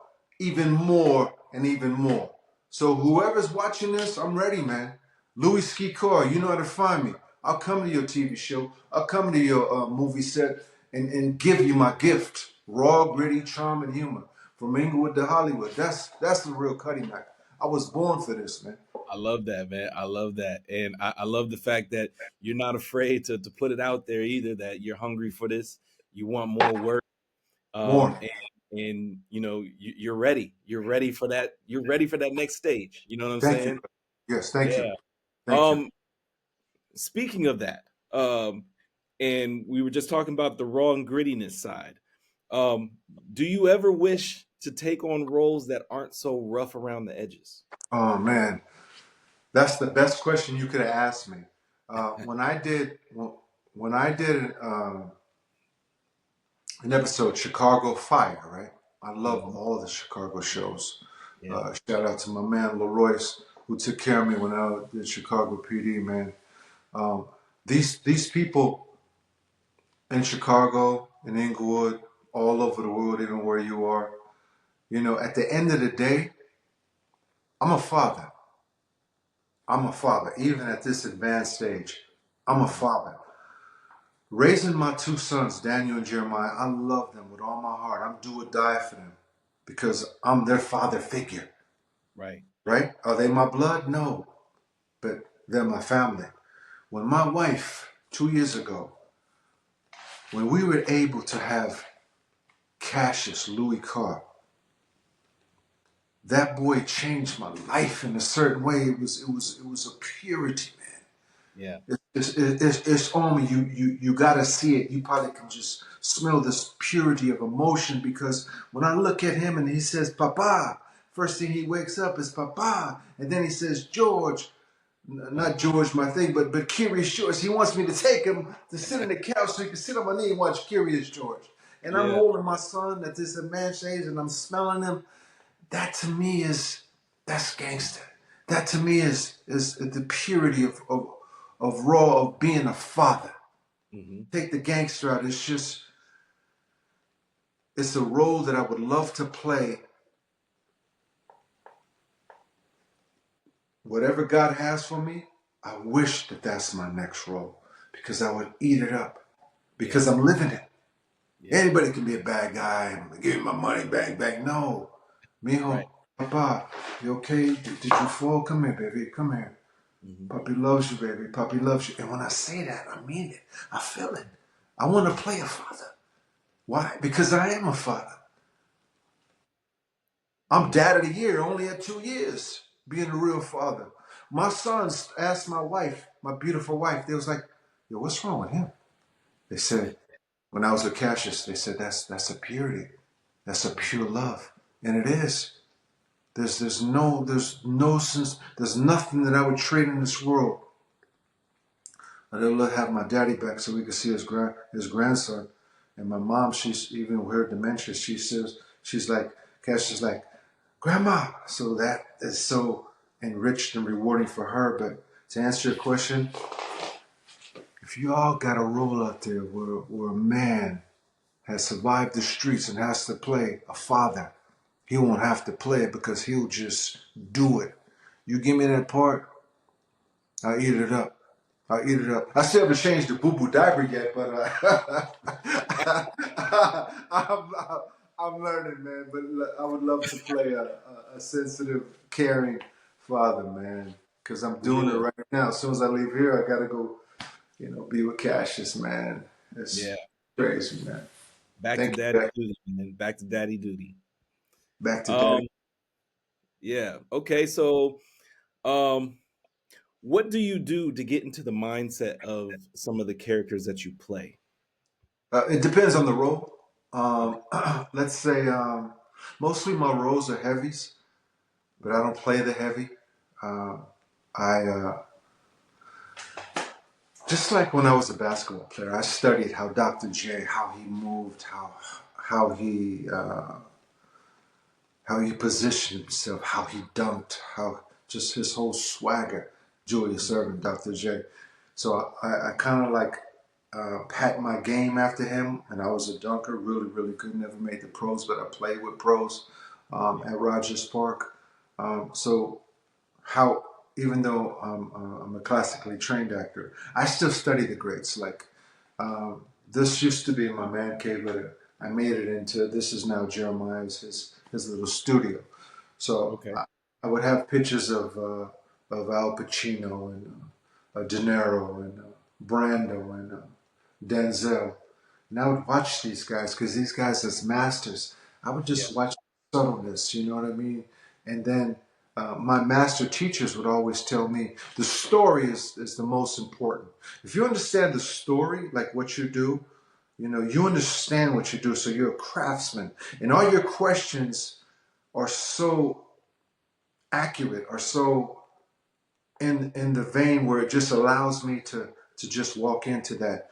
and even more. So whoever's watching this, I'm ready, man. Louie Ski Carr, you know how to find me. I'll come to your TV show. I'll come to your movie set and give you my gift. Raw, gritty, charm, and humor. From Inglewood to Hollywood. That's the real Cuddy Mac. I was born for this, man. I love that, man. I love that, and I love the fact that you're not afraid to put it out there either. That you're hungry for this. You want more work, More. and you're ready. You're ready for that. You're ready for that next stage. You know what I'm Thank you. saying? Yes, thank you. Yeah. Thank you. Um, Speaking of that, and we were just talking about the raw and grittiness side. Um, do you ever wish to take on roles that aren't so rough around the edges? Oh man, that's the best question you could have asked me. When I did an episode, Chicago Fire, right? I love Hmm. all the Chicago shows. Yeah. Shout out to my man Leroyce, who took care of me when I was at Chicago PD, man. Um, these people in Chicago, in Inglewood, all over the world, even where you are, you know, at the end of the day, I'm a father. I'm a father, even at this advanced stage. I'm a Hmm. father. Raising my two sons, Daniel and Jeremiah, I love them with all my heart. I'm do or die for them because I'm their father figure, Right. right? Are they my blood? No, but they're my family. When my wife, 2 years ago, when we were able to have Cassius Louis Carr, that boy changed my life in a certain way. It was a purity, man. Yeah. It's on me. You gotta see it. You probably can just smell this purity of emotion because when I look at him and he says Papa, first thing he wakes up is Papa, and then he says George, Right. not George my thing, but Curious George. He wants me to take him to sit in the couch so he can sit on my knee and watch Curious George. And I'm Yeah. holding my son at this advanced age and I'm smelling him. That to me that's gangster. That to me is the purity of raw of being a father. Hmm. Take the gangster out. It's a role that I would love to play. Whatever God has for me, I wish that that's my next role because I would eat it up Yeah. because I'm living it. Yeah. Anybody can be a bad guy. Give me my money, bang, bang. No. Right. Mijo, Papa, you okay? Did you fall? Come here, baby. Come here. Hmm. Puppy loves you, baby. Puppy loves you. And when I say that, I mean it. I feel it. I want to play a father. Why? Because I am a father. I'm Yeah. dad of the year, only at 2 years, being a real father. My sons asked my wife, my beautiful wife, they was like, yo, what's wrong with him? They said, when I was with Cassius, they said, that's a purity. That's a pure love. And it is. There's no sense, there's nothing that I would trade in this world. I'd love to have my daddy back so we could see his grandson. And my mom, she's even with her dementia, she says, she's like, Cash is like, Grandma. So that is so enriched and rewarding for her. But to answer your question, if you all got a role out there where a man has survived the streets and has to play a father, he won't have to play it because he'll just do it. You give me that part, I'll eat it up. I'll eat it up. I still haven't changed the boo-boo diaper yet, but I'm, I'm learning, man. But I would love to play a sensitive, caring father, man, because I'm doing it Yeah. right now. As soon as I leave here, I got to go, be with Cassius, man. Yeah. It's crazy, man. Back to Thank daddy you. duty, man. Back to daddy duty. Back to daddy. Um, yeah. Okay. So, um, what do you do to get into the mindset of some of the characters that you play? It depends on the role. Okay. Let's say mostly my roles are heavies, but I don't play the heavy. Uh, I just like when I was a basketball player, I studied how Dr. J, how he moved, how he how he positioned himself, how he dunked, how just his whole swagger. Julius Erving, Dr. J. So I kind of like pat my game after him, and I was a dunker, really, really good. Never made the pros, but I played with pros Yeah. at Rogers Park. So how, even though I'm a classically trained actor, I still study the greats. Like this used to be my man cave, but I made it into this is now Jeremiah's his little studio. So Okay. I would have pictures of Al Pacino and De Niro and Brando and Denzel. And I would watch these guys because these guys as masters. I would Yeah. just watch subtleness, you know what I mean? And then my master teachers would always tell me the story is the most important. If you understand the story, like what you do, you understand what you do. So you're a craftsman, and all your questions are so accurate, are so in the vein where it just allows me to just walk into that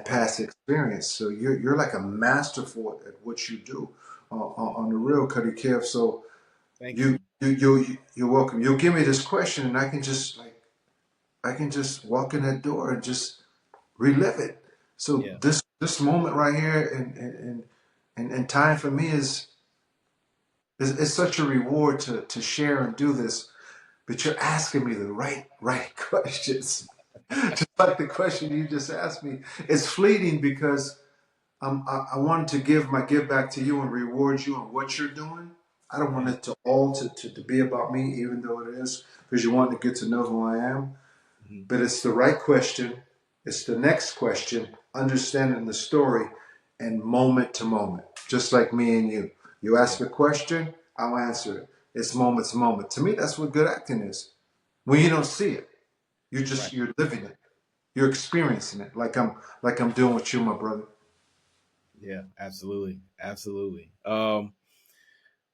past experience. So you're like a masterful at what you do on the real, Cuddy Kev. So Thank you you. you're welcome. You'll give me this question, and I can just walk in that door and just relive it. So Yeah. this moment right here and time for me is such a reward to share and do this. But you're asking me the right questions. Just like the question you just asked me. It's fleeting because I wanted to give my give back to you and reward you on what you're doing. I don't want Mhm. it to all to be about me, even though it is, because you want to get to know who I am. Mhm. But it's the right question. It's the next question, understanding the story and moment to moment, just like me and you. You Yeah. ask a question, I'll answer it. It's moment to moment. To me, that's what good acting is. When you don't see it, Right. you're living it. You're experiencing it, like I'm doing with you, my brother. Yeah. Absolutely. Absolutely.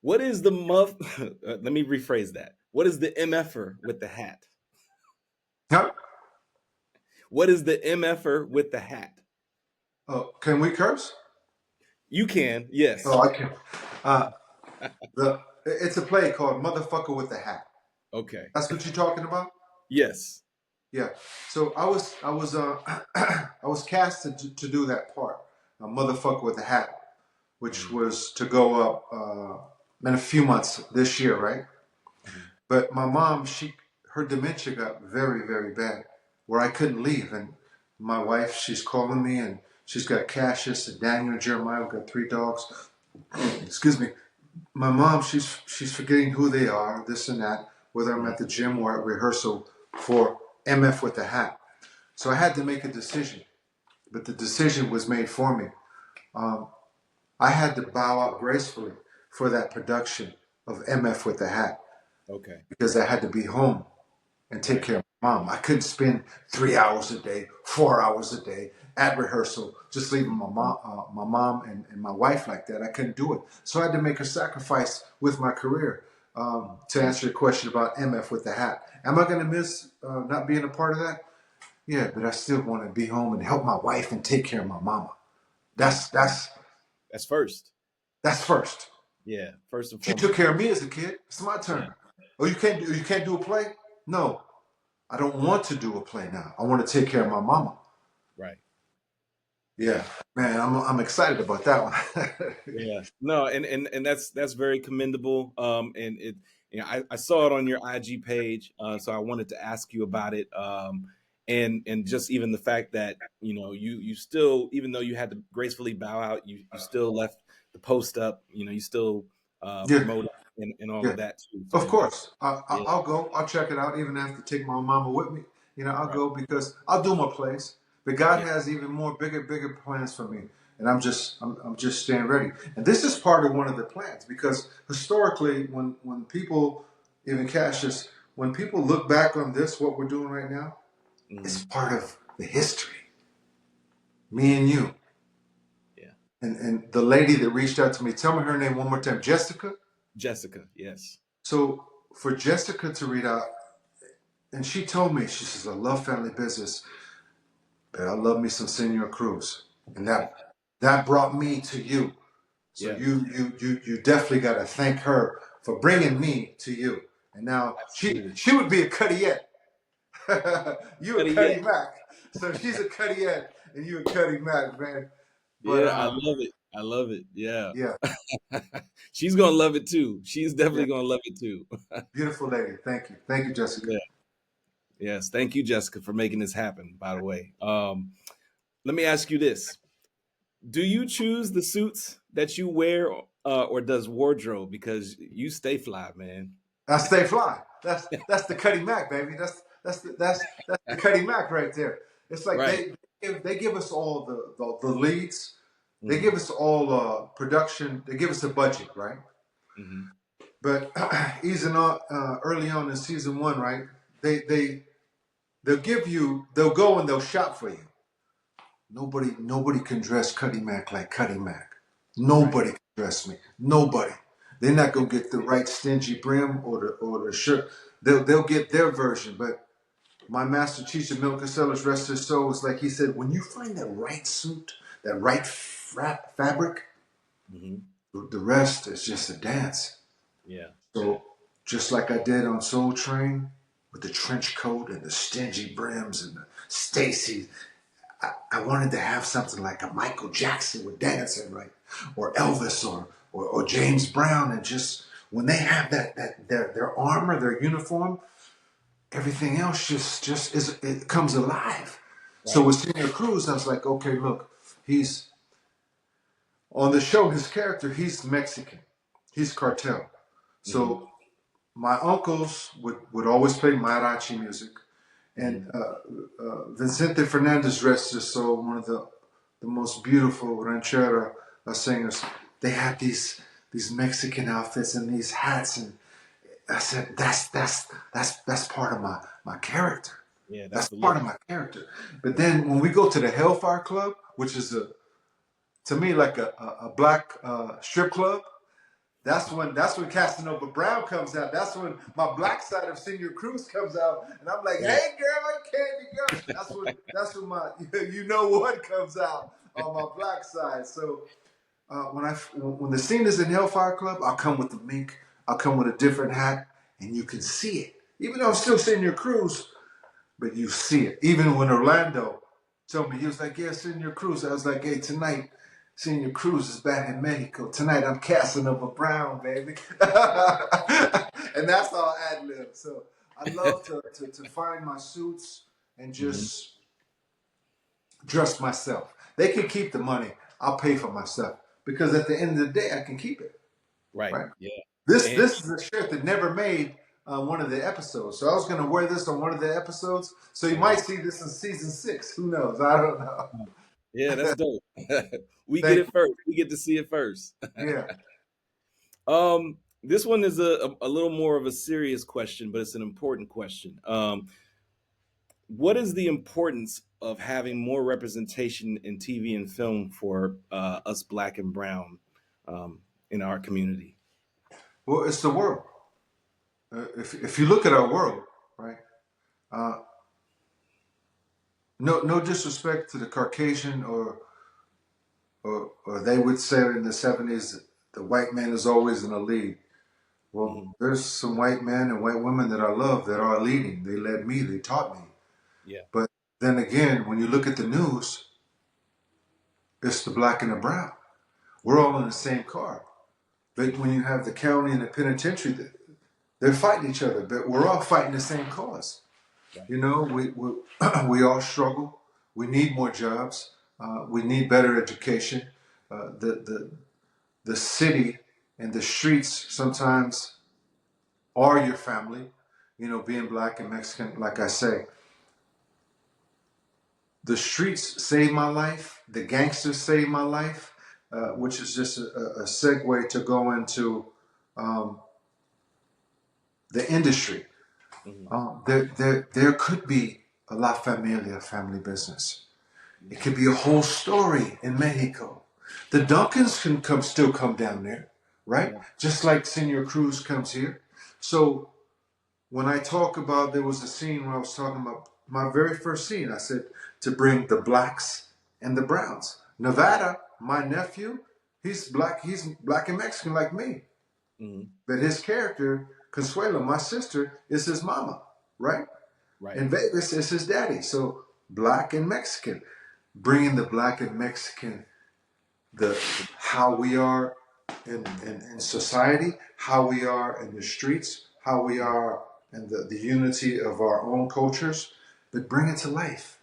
What is the muff? Let me rephrase that. What is the MFer with the hat? Huh? What is the MFer with the hat? Oh, can we curse? You can. Yes. Oh, I can. Uh, it's a play called "Motherfucker with the Hat." Okay. That's what you're talking about. Yes. Yeah. So I was casted to do that part, a motherfucker with a hat, which Mhm. was to go up in a few months this year, right? Mhm. But my mom, her dementia got very, very bad, where I couldn't leave. And my wife, she's calling me, and she's got Cassius, and Daniel, and Jeremiah. We've got 3 dogs. Excuse me. My mom, she's forgetting who they are, this and that, whether I'm Mhm. at the gym or at rehearsal for MF with the hat. So I had to make a decision, but the decision was made for me. Um, I had to bow out gracefully for that production of MF with the hat Okay. because I had to be home and take Right. care of my mom. I couldn't spend 3 hours a day, 4 hours a day at rehearsal, just leaving my mom and my wife like that. I couldn't do it. So I had to make a sacrifice with my career. Mhm. To answer your question about MF with the hat, am I going to miss not being a part of that? Yeah, but I still want to be home and help my wife and take care of my mama. Yeah. That's that's That's first. that's first. Yeah. First and She took foremost. care of me as a kid. It's my Yeah. turn. Oh, you can't do a play? No, I don't want to do a play now. I want to take care of my mama. Right. Yeah, man, I'm excited about that one. Yeah. No, and that's very commendable. And it, you know, I saw it on your IG page, so I wanted to ask you about it. And just even the fact that you still, even though you had to gracefully bow out, you still left the post up. You still Yeah, promote and all yeah. of that too. Of So course, yeah, I'll go. I'll check it out. Even have to take my mama with me. I'll right. go because I'll do my plays. But God Yeah. has even more bigger plans for me, and I'm just staying ready. And this is part of one of the plans because historically, when people, even Cassius, when people look back on this, what we're doing right now, it's Hmm. part of the history. Me and you, Yeah. and the lady that reached out to me. Tell me her name one more time. Jessica. Jessica. Yes. So for Jessica to read out. And she told me, she says, I love family business, but I love me some Senor Cruz. And that brought me to you. So Yeah. you definitely got to thank her for bringing me to you. And now Absolutely. she would be a Cuddyette. You a Better Cuddy yet. Mac. So she's a Cuddyette and you a Cuddy Mac, man. But Yeah, I love it. I love it. Yeah. yeah, She's gonna love it too. She's yeah, definitely gonna love it too. beautiful lady. Thank you. Thank you, Jessica. Yeah. Yes. Thank you, Jessica, for making this happen, by the way. Let me ask you this. Do you choose the suits that you wear, or does wardrobe? Because you stay fly, man. I stay fly. That's the Cuddy Mac, baby. That's the Cuddy Mac right there. It's like Right. they give us all the leads. They Hmm. give us all production. They give us a budget, right? Hmm. But easing on early on in season one, right? They'll go and they'll shop for you. Nobody can dress Cuddy Mac like Cuddy Mac. Right. Nobody can dress me. Nobody. They're not gonna get the right stingy brim or the shirt. They'll get their version. But my master teacher, Milton Sellers, rest his soul, was like he said, when you find that right suit, that right fabric, Hmm. the rest is just a dance. Yeah. So just like I did on Soul Train with the trench coat and the stingy brims and the Stacy, I wanted to have something like a Michael Jackson with dancing, right? Or Elvis or James Brown. And just when they have that their armor, their uniform, everything else just is it comes alive. So Right. with Senior Cruz, I was like, okay, look, he's on the show, his character, he's Mexican. He's cartel. Hmm. So my uncles would always play mariachi music. And Hmm. Vicente Fernandez, rest his soul, one of the most beautiful ranchera singers. They had these Mexican outfits and these hats, and I said, that's part of my character. Yeah, that's That's the part look. of my character. But then when we go to the Hellfire Club, which is to me like a black strip club, that's when Casanova Brown comes out. That's when my black side of Senior Cruz comes out, and I'm like, Yeah. "Hey, girl, candy girl." That's when my you know what comes out on my black side. So when the scene is in Hellfire Club, I'll come with the mink. I'll come with a different hat, and you can see it. Even though I'm still Senior Cruz, but you see it. Even when Orlando told me, he was like, "Yeah, Senior Cruz." I was like, "Hey, tonight." Senior Cruz is back in Mexico. Tonight I'm casting over Brown, baby. And that's all ad lib. So I love to find my suits and Hmm. just dress myself. They can keep the money. I'll pay for myself. Because at the end of the day, I can keep it. Right. Right? Yeah. And This is a shirt that never made one of the episodes. So I was gonna wear this on one of the episodes. So you uh might see this in season 6. Who knows? I don't know. yeah, that's dope. We get Thank it first. We get to see it first. you. Yeah. This one is a little more of a serious question, but it's an important question. What is the importance of having more representation in TV and film for us Black and Brown in our community? Well, it's the world. If you look at our world, right? Uh, no disrespect to the Caucasian or they would say in the 70s the white man is always in the lead. Well, Mhm. there's some white men and white women that I love that are leading. They led me, they taught me. Yeah. But then again, when you look at the news, it's the black and the brown. We're all in the same car. But when you have the county and the penitentiary, they're fighting each other, but we're all fighting the same cause. Right. You know, we all struggle. We need more jobs. We need better education. The city and the streets sometimes are your family. You know, being black and Mexican, like I say, the streets saved my life. The gangsters saved my life, which is just a segue to go into um, the industry. Mhm. There could be a La Familia family business. It Mhm. could be a whole story in Mexico. The Duncans can still come down there, right? Yeah. Just like Senor Cruz comes here. So when I talk about, there was a scene where I was talking about my very first scene. I said to bring the blacks and the browns. Nevada, my nephew, he's black. He's black and Mexican like me. Mhm. But his character, Consuelo, my sister, is his mama, right? Right. In Vegas, is his daddy. So black and Mexican, bringing the black and Mexican, the how we are in society, how we are in the streets, how we are in the unity of our own cultures, but bring it to life.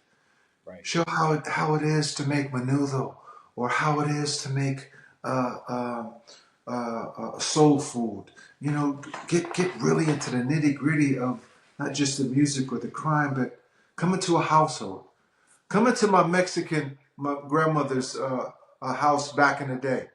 Right. Show how it is to make menudo, or how it is to make uh, uh, soul food. You know, get really into the nitty gritty of not just the music or the crime, but come into a household. Come into my grandmother's house back in the day.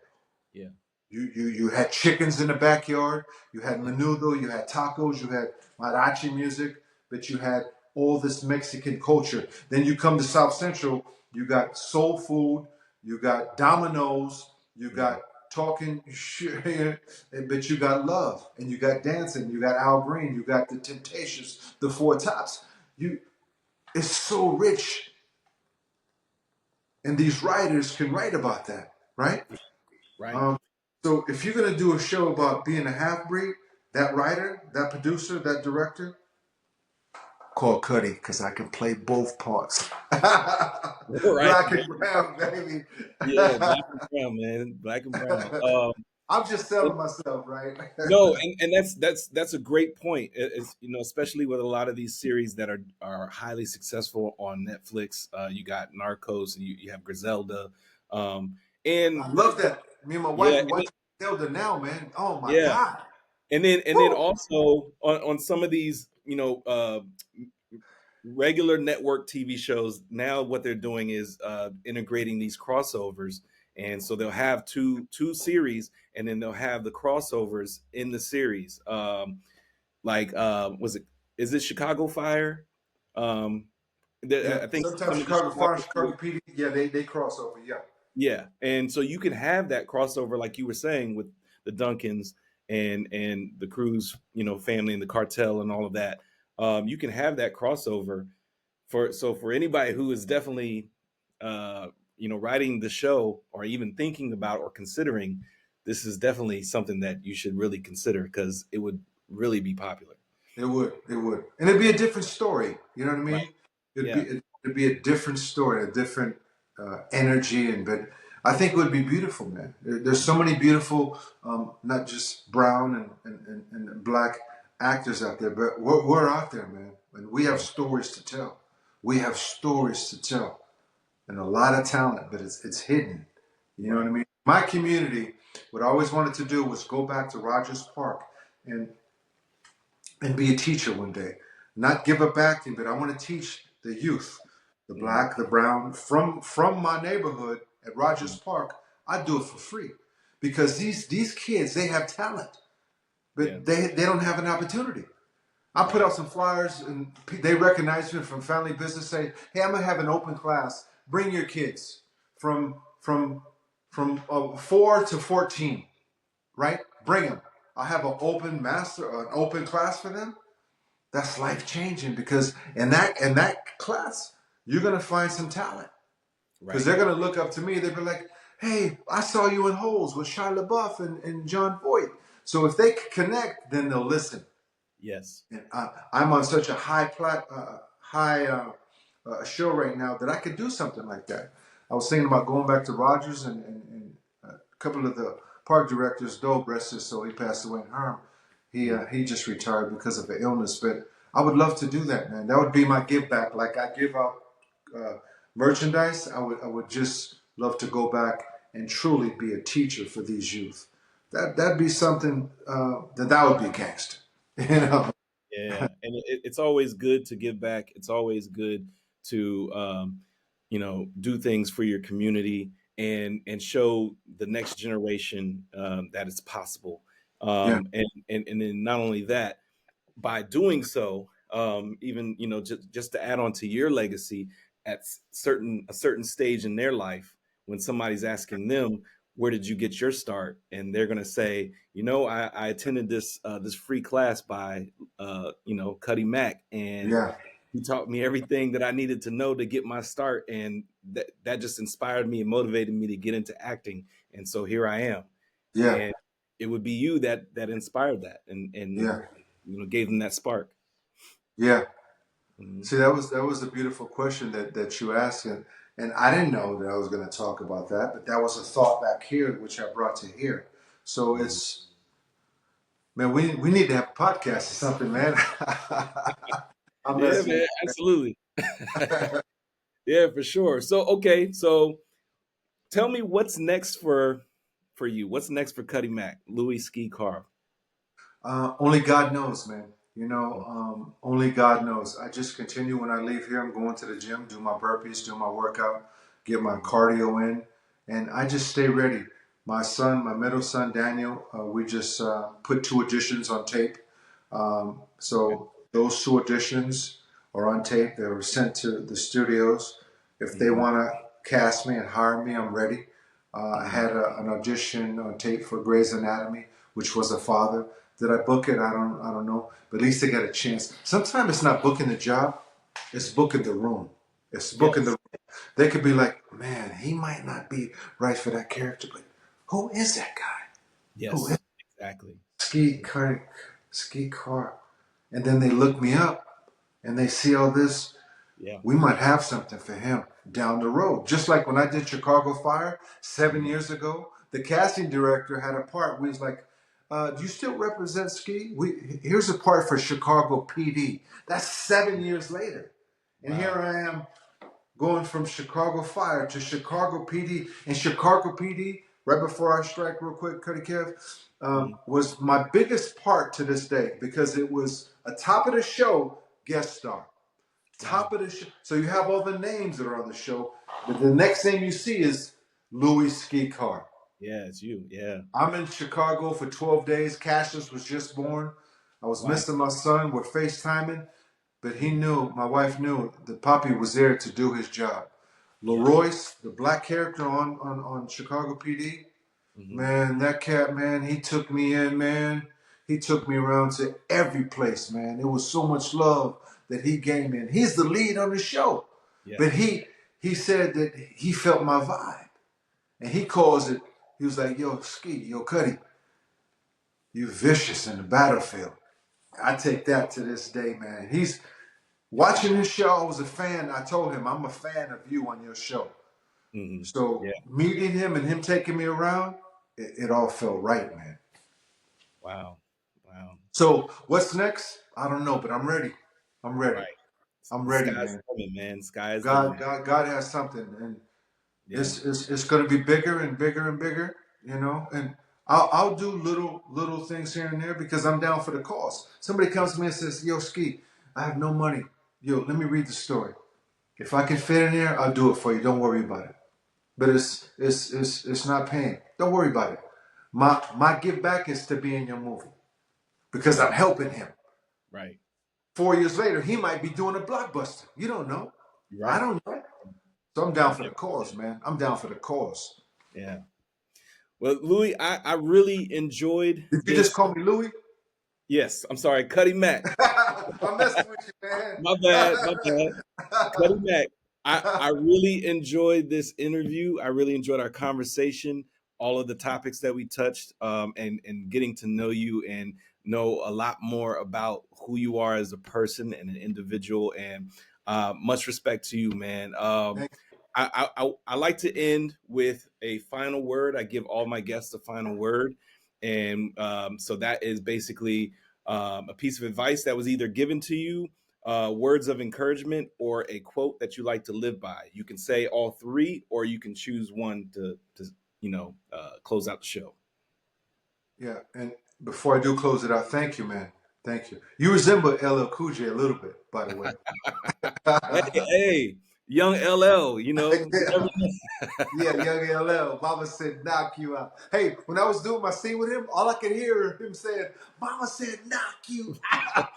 Yeah. You had chickens in the backyard. You had menudo. You had tacos. You had mariachi music. But you had all this Mexican culture. Then you come to South Central. You got soul food. You got dominoes. You Mhm. got talking shit. But you got love, and you got dancing. You got Al Green. You got the Temptations. The Four Tops. You. It's so rich, and these writers can write about that, right? Right. Um, so if you're gonna do a show about being a half breed, that writer, that producer, that director, call Cuddy because I can play both parts. Right. Black and brown, baby. Yeah, black and brown, man. Black and brown. I'm just And- selling myself, right? no, and that's a great point. It's, you know, especially with a lot of these series that are highly successful on Netflix. You got Narcos, and you have Griselda, um, and I love that. Me and my wife, yeah, we watch Zelda now, man. Oh my yeah, God. and then Woo! also on some of these, you know, regular network TV shows, now what they're doing is integrating these crossovers, and so they'll have two series, and then they'll have the crossovers in the series. Like was it is it Chicago Fire? Um, Yeah. I think Sometimes some of the Chicago Fire, Chicago, Chicago PD, yeah, they cross over. Yeah. yeah, and so you can have that crossover, like you were saying, with the Duncans and the Cruz, you know, family and the cartel and all of that. You can have that crossover for anybody who is definitely you know, writing the show or even thinking about or considering. This is definitely something that you should really consider because it would really be popular. It would. It would. And it'd be a different story. You know what I Right. mean? Yeah. It'd be a different story, a different energy, and but I think it would be beautiful, man. There's so many beautiful, not just brown and black actors out there, but we're out there, man, and we have Yeah. stories to tell. We have stories to tell, and a lot of talent, but it's hidden. You know what I Right. mean? My community, what I always wanted to do was go back to Rogers Park and be a teacher one day. Not give up acting, but I want to teach the youth, the Hmm. black, the brown, from my neighborhood at Rogers Hmm. Park. I do it for free because these kids, they have talent, Yeah. but they don't have an opportunity. I put Right. out some flyers and they recognize me from family business. Say, hey, I'm gonna have an open class. Bring your kids from 4 to 14, right? Bring them. I have an open class for them. That's life changing because in that class you're gonna find some talent because Right. they're gonna look up to me. They'll be like, Hey, I saw you in Holes with Shia LaBeouf and John Voight. So if they connect, then they'll listen. Yes. And I'm on such a high show right now that I could do something like that. I was thinking about going back to Rogers and a couple of the park directors. Dope, rest his soul, he passed away in Herm. He just retired because of an illness, but I would love to do that, man. That would be my give back. Like I give out uh, merchandise, I would just love to go back and truly be a teacher for these youth. That'd be something that would be gangster, you know. Yeah, and it's always good to give back. It's always good to do things for your community and show the next generation that it's possible. Yeah, And then not only that, by doing so, even just to add on to your legacy at a certain stage in their life, when somebody's asking them, where did you get your start, and they're going to say, I attended this free class by Cuddy Mack, and yeah, he taught me everything that I needed to know to get my start, and that just inspired me and motivated me to get into acting, and so here I am. yeah, And it would be you that inspired that, and yeah, gave them that spark. yeah. Mhm. See, that was a beautiful question that you asked, and I didn't know that I was going to talk about that, but that was a thought back here which I brought to here. So Mhm. it's man, we need to have a podcast or something, man. I'm Yeah, messing with man, absolutely. Yeah, for sure. So, okay, so tell me what's next for you. What's next for Cuddy Mack, Louie Ski Carr? Only God knows, man. Only God knows. I just continue when I leave here. I'm going to the gym, do my burpees, do my workout, get my Mhm. cardio in, and I just stay ready. My son, my middle son Daniel, we just put 2 auditions on tape. Okay. So those 2 auditions are on tape. They were sent to the studios. If they Mhm. want to cast me and hire me, I'm ready. I Mhm. had an audition on tape for Grey's Anatomy, which was a father. Did I book it? I don't know. But at least they got a chance. Sometimes it's not booking the job, it's booking the room. It's booking the Yes. room. They could be like, man, he might not be right for that character, but who is that guy? Who is Yes. Exactly. Ski Car Ski Car? And then they look me up and they see all this. Yeah. We might have something for him down the road. Just like when I did Chicago Fire 7 years ago, the casting director had a part where he's like, do you still represent Ski? Here's a part for Chicago PD. That's 7 years later. And here Wow. I am going from Chicago Fire to Chicago PD. And Chicago PD, right before I strike real quick, Cuddy Kev, Mhm. was my biggest part to this day because it was a top of the show guest star. Wow. Top of the show. So you have all the names that are on the show, but the next name you see is Louie Ski Car. Yeah, it's you. Yeah. I'm in Chicago for 12 days. Cassius was just born. I was Wow. missing my son. We're FaceTiming, but he Mhm. knew, my wife knew, the puppy was there to do his job. Yeah. Leroyce, the black character on Chicago PD, Mhm. man, that cat, man, he took me in, man. He took me around to every place, man. It was so much love that he gave me. And he's the lead on the show. But Yes. he said that he felt my vibe. And he calls it, he was like, yo, Ski, yo, Cuddy, you vicious in the battlefield. I take that to this day, man. He's watching his show. I was a fan. I told him, I'm a fan of you on your show. Mhm. So Yeah. meeting him and him taking me around, it all felt right, man. Wow. Wow. So what's next? I don't know, but I'm ready. I'm ready. Right. I'm The ready, sky's man. the limit, man. Sky is the God, limit. God, God has something, and Yeah. it's going to be bigger and bigger and bigger, you know. And I'll do little things here and there because I'm down for the cause. Somebody Yeah. comes to me and says, "Yo, Ski, I have no money. Yo, let me read the story. If I can fit in there, I'll do it for you. Don't worry about it. But it's not paying. Don't worry about it. My give back is to be in your movie because I'm helping him. Right. 4 years later, he might be doing a blockbuster. You don't know. You're I right. don't know. So I'm down You for the never cause, man. I'm down for the cause. Yeah. Well, Louis, I really enjoyed Did you just this. call me Louie? Yes, I'm sorry, Cuddy Mack. I'm messing with you, man. My bad, my bad. Cuddy Mack. I really enjoyed this interview. I really enjoyed our conversation, all of the topics that we touched, and getting to know you and know a lot more about who you are as a person and an individual. And much respect to you, man. Thank I like to end with a final word. I give all my guests a final word, and so that is basically a piece of advice that was either given to you, words of encouragement, or a quote that you like to live by. You can say all three, or you can choose one to close out the show. Yeah, and before I do close it out, thank you, man. Thank you. You resemble LL Cool J a little bit, by the way. Hey, hey, young LL, you never Yeah, young LL. Mama said, knock you out. Hey, when I was doing my scene with him, all I could hear him saying, Mama said, knock you out.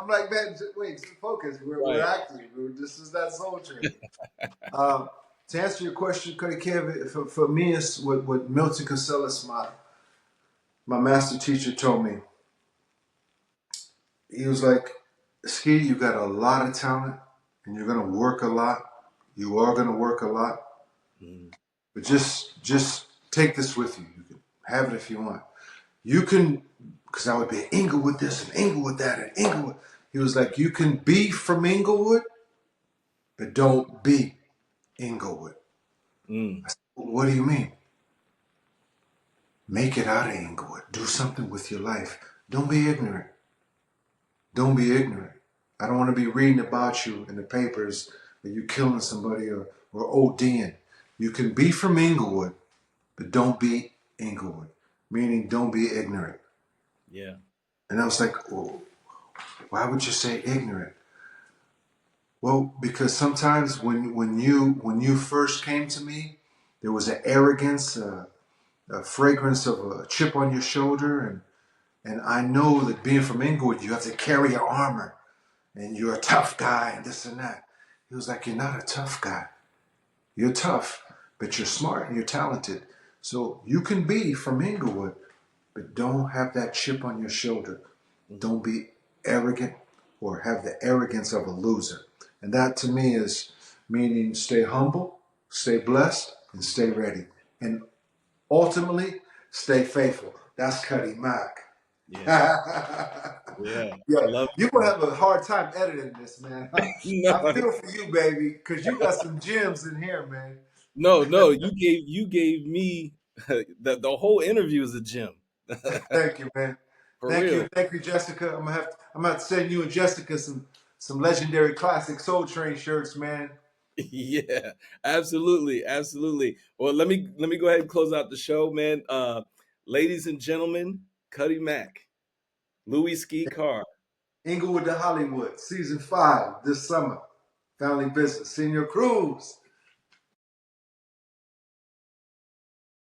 I'm like, man, wait, focus. We're right. acting. This is not soul training. Um, to answer your question, Cuddy Kevin, for me, it's what Milton Casellas, my master teacher, told me. He was like, Ski, you got a lot of talent and you're going to work a lot. You are going to work a lot. Mm. But just take this with you. You can have it if you want. You can, because I would be Inglewood this and Inglewood that and Inglewood. He was like, you can be from Inglewood, but don't be Inglewood. Mm. I said, what do you mean? Make it out of Inglewood. Do something with your life. Don't be ignorant. Don't be ignorant. I don't want to be reading about you in the papers that you're killing somebody or ODing. You can be from Inglewood, but don't be Inglewood, meaning don't be ignorant. Yeah. And I was like, well, why would you say ignorant? Well, because sometimes when you first came to me, there was an arrogance, a fragrance of a chip on your shoulder, and I know that being from Inglewood, you have to carry your armor, and you're a tough guy, and this and that. He was like, you're not a tough guy. You're tough, but you're smart and you're talented. So you can be from Inglewood, but don't have that chip on your shoulder. Mm-hmm. Don't be arrogant or have the arrogance of a loser. And that to me is meaning stay humble, stay blessed, and stay ready. And ultimately, stay faithful. That's Cuddy Mack. Yeah. Yeah, Yeah. I love you're it, gonna man. have a hard time editing this, man. No, I feel for you, baby, because you got some gems in here, man. no. You gave me the whole interview is a gem. Thank you, man. For real. Thank you, Jessica. I'm gonna have to send you and Jessica some legendary classic Soul Train shirts, man. Yeah, absolutely, absolutely. Well, let me go ahead and close out the show, man. Ladies and gentlemen, Cuddy Mack, Louie Ski Carr. Inglewood to Hollywood, season 5 this summer. Family Business, Senior Cruise.